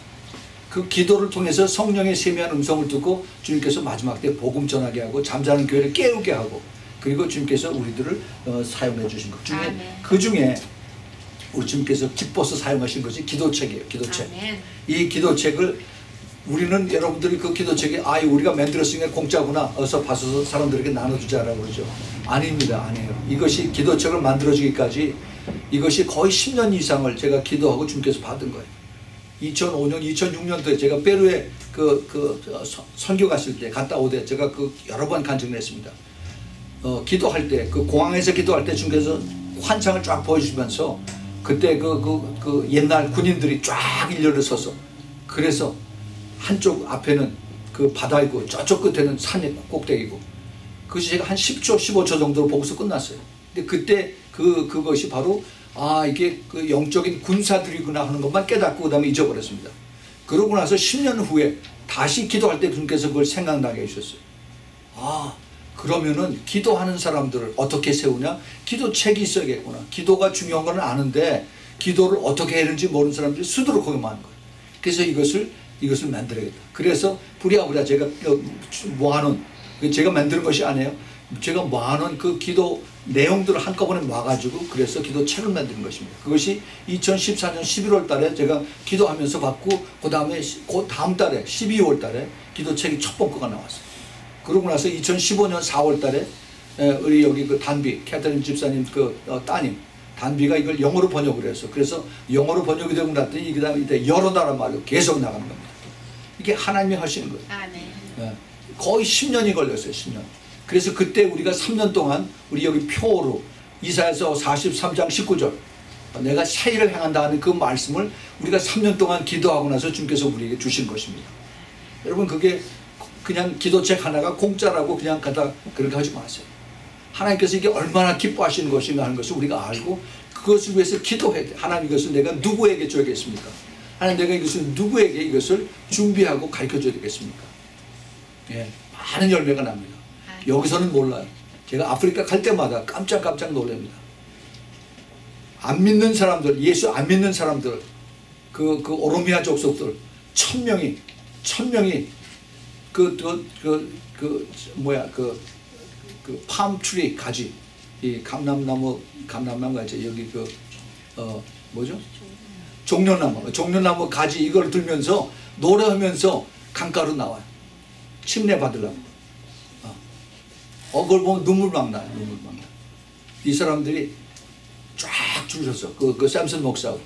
그 기도를 통해서 성령의 세미한 음성을 듣고 주님께서 마지막 때 복음 전하게 하고 잠자는 교회를 깨우게 하고, 그리고 주님께서 우리들을 사용해 주신 것 중에, 그 중에 우리 주님께서 기뻐서 사용하신 것이 기도책이에요. 기도책. 이 기도책을 우리는, 여러분들이 그 기도책에 우리가 만들었으니까 공짜구나, 어서 봐서 사람들에게 나눠주자라고 그러죠. 아닙니다. 아니에요. 이것이 기도책을 만들어지기까지 이것이 거의 10년 이상을 제가 기도하고 주님께서 받은 거예요. 2005년, 2006년도에 제가 페루에 선교 갔을 때, 갔다 오되 제가 여러 번 간증을 했습니다. 기도할 때, 공항에서 기도할 때 주님께서 환상을 쫙 보여주시면서, 그때 옛날 군인들이 쫙 일렬로 서서, 그래서 한쪽 앞에는 바다이고 저쪽 끝에는 산의 꼭대기고, 그것이 제가 한 10초, 15초 정도로 보고서 끝났어요. 근데 그때 그것이 바로 이게 영적인 군사들이구나 하는 것만 깨닫고 그 다음에 잊어버렸습니다. 그러고 나서 10년 후에 다시 기도할 때 주님께서 그걸 생각나게 해주셨어요. 그러면은 기도하는 사람들을 어떻게 세우냐? 기도책이 있어야겠구나. 기도가 중요한 건 아는데 기도를 어떻게 했는지 모르는 사람들이 수두룩하게만 하는 거예요. 그래서 이것을 만들어야겠다. 그래서 부랴부랴 제가 모아놓은, 제가 만드는 것이 아니에요. 제가 모아놓은 그 기도 내용들을 한꺼번에 모아가지고 그래서 기도책을 만드는 것입니다. 그것이 2014년 11월 달에 제가 기도하면서 받고, 그 다음에 그 다음 달에 12월 달에 기도책이 첫 번째가 나왔어요. 그러고 나서 2015년 4월 달에 우리 여기 단비 캐터린 집사님 따님 단비가 이걸 영어로 번역을 했어. 그래서 영어로 번역이 되고 났더니 그 다음에 이제 여러 나라 말로 계속 나가는 겁니다. 이게 하나님이 하시는 거예요. 거의 10년이 걸렸어요. 10년. 그래서 그때 우리가 3년 동안 우리 여기 표로 이사야서 43장 19절 내가 새 일을 행한다는 그 말씀을 우리가 3년 동안 기도하고 나서 주님께서 우리에게 주신 것입니다. 여러분, 그게 그냥 기도책 하나가 공짜라고 그냥 갖다 그렇게 하지 마세요. 하나님께서 이게 얼마나 기뻐하시는 것인가 하는 것을 우리가 알고 그것을 위해서 기도해야 돼요. 하나님, 이것을 내가 누구에게 줘야겠습니까? 하나님, 내가 이것을 누구에게 이것을 준비하고 가르쳐줘야 되겠습니까? 많은 열매가 납니다. 여기서는 몰라요. 제가 아프리카 갈 때마다 깜짝 놀랍니다. 안 믿는 사람들, 예수 안 믿는 사람들, 오로미아 족속들 1000명이 팜트리 가지, 이 감람나무가 이제 여기 뭐죠? 종려나무 가지 이걸 들면서 노래하면서 강가로 나와요. 침례 받으려고. 그걸 보면 눈물 막 나요. 이 사람들이 쫙 줄서서 샘슨 목사하고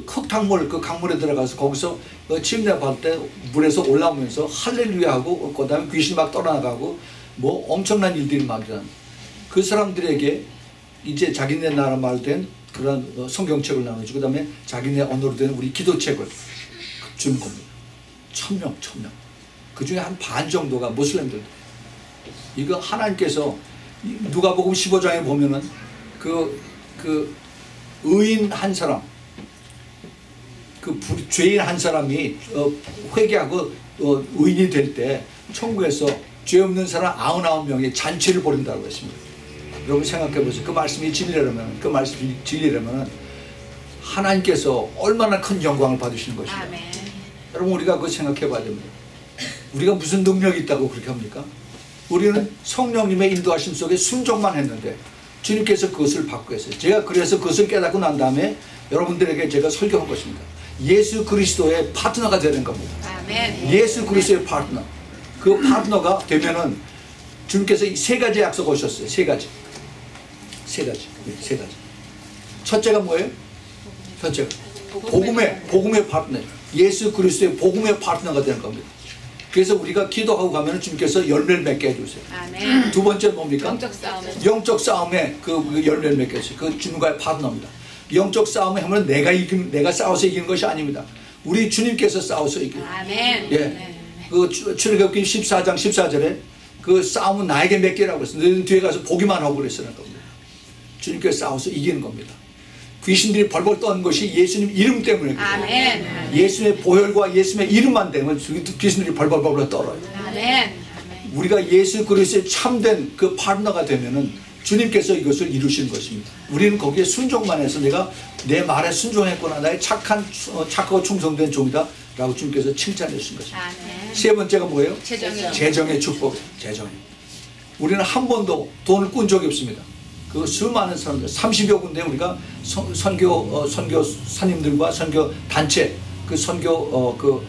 흙탕물 강물에 들어가서 거기서 침례 받을 때 물에서 올라오면서 할렐루야 하고 그 다음에 귀신이 막 떠나가고 뭐 엄청난 일들이 막 일어나는, 그 사람들에게 이제 자기네 나라 말 된 그런 성경책을 나눠주고 그 다음에 자기네 언어로 된 우리 기도책을 주는 겁니다. 1000명. 그 중에 한 반 정도가 무슬림들. 이거 하나님께서 누가복음 15장에 보면은 의인 한 사람, 죄인 한 사람이 회개하고 의인이 될 때 천국에서 죄 없는 사람 99명이 잔치를 벌인다고 했습니다. 여러분 생각해 보세요. 그 말씀이 진리라면 하나님께서 얼마나 큰 영광을 받으시는 것인가. 여러분, 우리가 그거 생각해 봐야 됩니다. 우리가 무슨 능력이 있다고 그렇게 합니까? 우리는 성령님의 인도하심 속에 순종만 했는데 주님께서 그것을 받고 했어요. 제가 그래서 그것을 깨닫고 난 다음에 여러분들에게 제가 설교한 것입니다. 예수 그리스도의 파트너가 되는 겁니다. 예수 그리스도의 파트너. 그 파트너가 되면은 주님께서 세 가지 약속 하셨어요. 세 가지. 첫째가 뭐예요? 첫째가 복음의 파트너. 예수 그리스도의 복음의 파트너가 되는 겁니다. 그래서 우리가 기도하고 가면 주님께서 열매를 맺게 해주세요. 두 번째 뭡니까? 영적 싸움에 그 열매를 맺게 해주세요. 그 주님과의 파트너입니다. 영적 싸움에 하면 내가 싸워서 이기는 것이 아닙니다. 우리 주님께서 싸워서 이겨요. 아멘. 예. 그 출애굽기 14장 14절에 그 싸움은 나에게 맡기라고 그랬어요. 너희는 뒤에 가서 보기만 하고 그랬어요. 주님께서 싸워서 이기는 겁니다. 귀신들이 벌벌 떠는 것이 예수님 이름 때문에 그래요. 아멘. 예수님의 보혈과 예수님의 이름만 되면 귀신들이 벌벌 떨어요. 아멘. 우리가 예수 그리스도의 참된 그 파트너가 되면은 주님께서 이것을 이루시는 것입니다. 우리는 거기에 순종만 해서 내가 내 말에 순종했구나, 나의 착하고 충성된 종이다 라고 주님께서 칭찬해 주신 것입니다. 아멘. 세 번째가 뭐예요? 재정의 축복. 재정이. 우리는 한 번도 돈을 꾼 적이 없습니다. 그 수많은 사람들 30여 군데 우리가 선교사님들과 선교 단체, 그 선교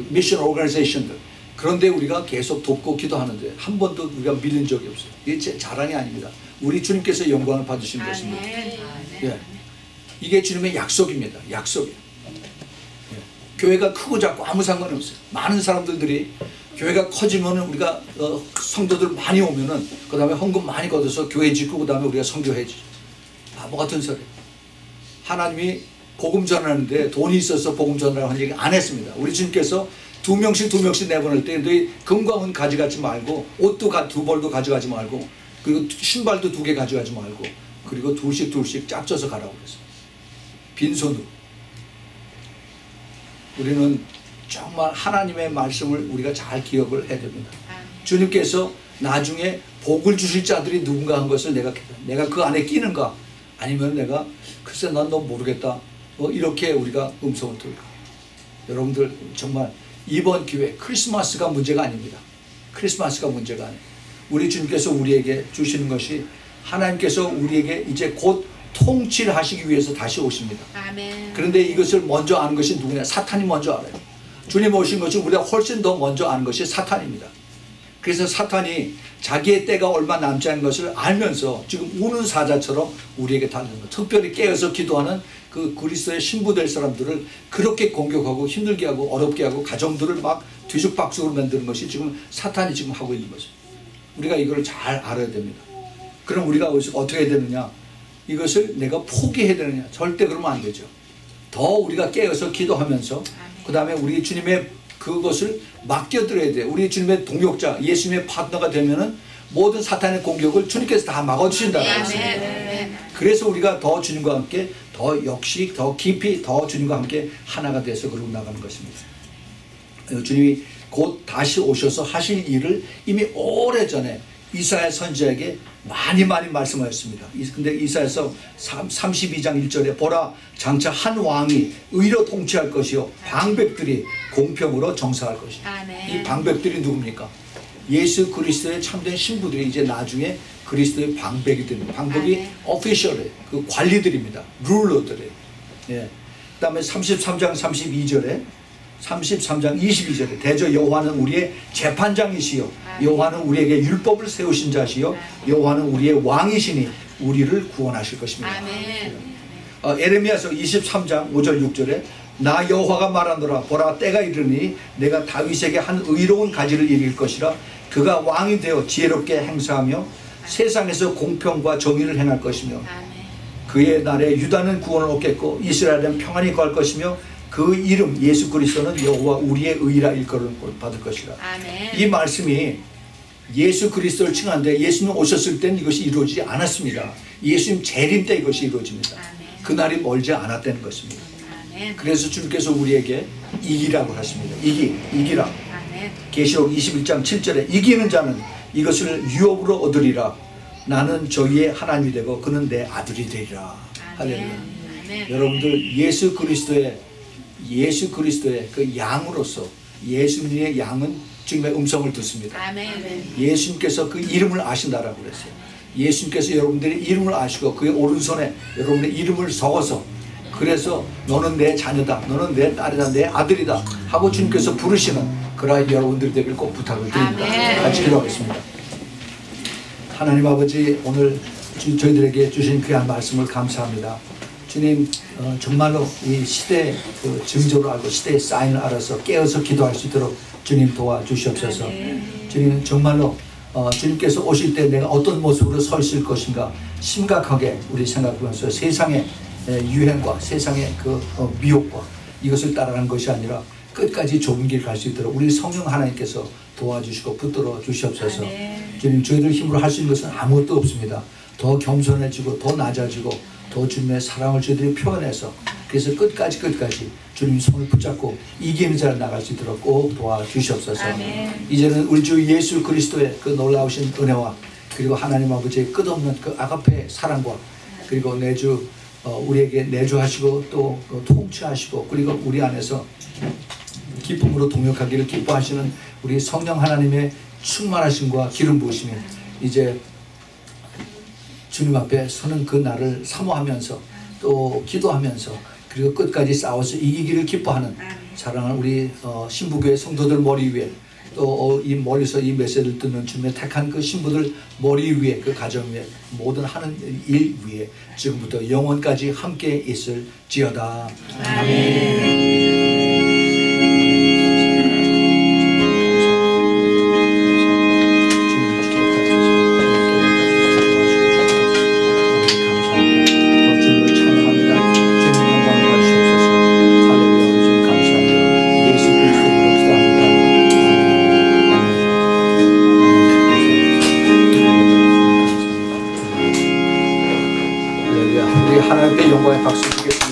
미션 오거니제이션들, 그런데 우리가 계속 돕고 기도하는데 한 번도 우리가 밀린 적이 없어요. 이게 제 자랑이 아닙니다. 우리 주님께서 영광을 받으시는 것입니다. 예. 이게 주님의 약속입니다. 약속이에요. 예. 교회가 크고 작고 아무 상관이 없어요. 많은 사람들이 교회가 커지면 우리가 성도들 많이 오면은 그 다음에 헌금 많이 걷어서 교회 짓고 그 다음에 우리가 선교해야지. 바보 같은 소리. 하나님이 복음 전하는데 돈이 있어서 복음 전하라고 한 얘기 안 했습니다. 우리 주님께서 두 명씩 내보낼 때 너희 금과 은 가져가지 말고, 옷도 두 벌도 가져가지 말고, 그리고 신발도 2개 가져가지 말고, 그리고 둘씩 짝져서 가라고 그랬어요. 빈손으로. 우리는 정말 하나님의 말씀을 우리가 잘 기억을 해야 됩니다. 주님께서 나중에 복을 주실 자들이 누군가 한 것을 내가 그 안에 끼는가, 아니면 내가 글쎄 난 너 모르겠다, 이렇게 우리가 음성을 들을까. 여러분들 정말 이번 기회 크리스마스가 문제가 아닙니다. 크리스마스가 문제가 아니에요. 우리 주님께서 우리에게 주시는 것이, 하나님께서 우리에게 이제 곧 통치를 하시기 위해서 다시 오십니다. 아멘. 그런데 이것을 먼저 아는 것이 누구냐? 사탄이 먼저 알아요. 주님 오신 것이 우리가 훨씬 더 먼저 아는 것이 사탄입니다. 그래서 사탄이 자기의 때가 얼마 남지 않은 것을 알면서 지금 우는 사자처럼 우리에게 달리는 것, 특별히 깨어서 기도하는 그 그리스도의 신부 될 사람들을 그렇게 공격하고 힘들게 하고 어렵게 하고 가정들을 막 뒤죽박죽으로 만드는 것이 지금 사탄이 지금 하고 있는 거죠. 우리가 이걸 잘 알아야 됩니다. 그럼 우리가 어떻게 해야 되느냐? 이것을 내가 포기해야 되느냐? 절대 그러면 안 되죠. 더 우리가 깨어서 기도하면서 그 다음에 우리 주님의 그것을 맡겨드려야 돼요. 우리 주님의 동역자, 예수님의 파트너가 되면은 모든 사탄의 공격을 주님께서 다 막아주신다는 것입니다. 그래서 우리가 더 주님과 함께 역시 더 깊이 더 주님과 함께 하나가 돼서 그러고 나가는 것입니다. 주님이 곧 다시 오셔서 하실 일을 이미 오래전에 이사야 선지자에게 많이 말씀하였습니다. 근데 이사야서 32장 1절에 보라, 장차 한 왕이 의로 통치할 것이요 방백들이 공평으로 정사할 것이다. 이 방백들이 누굽니까? 예수 그리스도의 참된 신부들이 이제 나중에 그리스도의 방백이 됩니다. 방백이 오피셜의 그 관리들입니다. 룰러들이에요. 예. 그 다음에 33장 22절에 대저 여호와는 우리의 재판장이시요 여호와는 우리에게 율법을 세우신 자시요 여호와는 우리의 왕이시니 우리를 구원하실 것입니다. 에레미야서 23장 5절 6절에 나 여호와가 말하노라, 보라 때가 이르니 내가 다윗에게 한 의로운 가지를 이길 것이라, 그가 왕이 되어 지혜롭게 행사하며 세상에서 공평과 정의를 행할 것이며 그의 날에 유다는 구원을 얻겠고 이스라엘은 평안히 거할 것이며 그 이름 예수 그리스도는 여호와 우리의 의라 일컬음을 받을 것이라. 이 말씀이 예수 그리스도를 칭하는데 예수님 오셨을 때는 이것이 이루어지지 않았습니다. 예수님 재림 때 이것이 이루어집니다. 그날이 멀지 않았다는 것입니다. 그래서 주님께서 우리에게 이기라고 하십니다. 이기라. 계시록 21장 7절에 이기는 자는 이것을 유업으로 얻으리라. 나는 저희의 하나님이 되고 그는 내 아들이 되리라. 할렐루야. 여러분들 예수 그리스도의 그 양으로서 예수님의 양은 주님의 음성을 듣습니다. 예수님께서 그 이름을 아신다라고 그랬어요. 예수님께서 여러분들의 이름을 아시고 그의 오른손에 여러분의 이름을 적어서, 그래서 너는 내 자녀다, 너는 내 딸이다, 내 아들이다 하고 주님께서 부르시는 그러한 여러분들이 되길 꼭 부탁을 드립니다. 같이 기도하겠습니다. 하나님 아버지, 오늘 저희들에게 주신 귀한 말씀을 감사합니다. 주님, 정말로 이 시대의 그 징조를 알고 시대의 사인을 알아서 깨어서 기도할 수 있도록 주님 도와주시옵소서. 주님, 정말로 주님께서 오실 때 내가 어떤 모습으로 서 있을 것인가 심각하게 우리 생각하면서 세상의 유행과 세상의 그 미혹과 이것을 따라가는 것이 아니라 끝까지 좁은 길 갈 수 있도록 우리 성령 하나님께서 도와주시고 붙들어 주시옵소서. 주님, 저희들 힘으로 할 수 있는 것은 아무것도 없습니다. 더 겸손해지고 더 낮아지고 더 주님의 사랑을 저희들이 표현해서 그래서 끝까지 주님 손을 붙잡고 이기는 자를 나갈 수 있도록 꼭 도와주시옵소서. 이제는 우리 주 예수 그리스도의 그 놀라우신 은혜와 그리고 하나님 아버지의 끝없는 그 아가페 사랑과 그리고 내주 우리에게 내주하시고 또 통치하시고 그리고 우리 안에서 기쁨으로 동역하기를 기뻐하시는 우리 성령 하나님의 충만하심과 기름 부으심이 이제 주님 앞에 서는 그 날을 사모하면서 또 기도하면서 그리고 끝까지 싸워서 이기기를 기뻐하는 사랑하는 우리 신부교회 성도들 머리 위에 또 이 멀리서 이 메시지를 듣는 주님의 택한 그 신부들 머리 위에 그 가정 위에 모든 하는 일 위에 지금부터 영원까지 함께 있을지어다. 아멘. 하나님께 영광의 박수 드리겠습니다.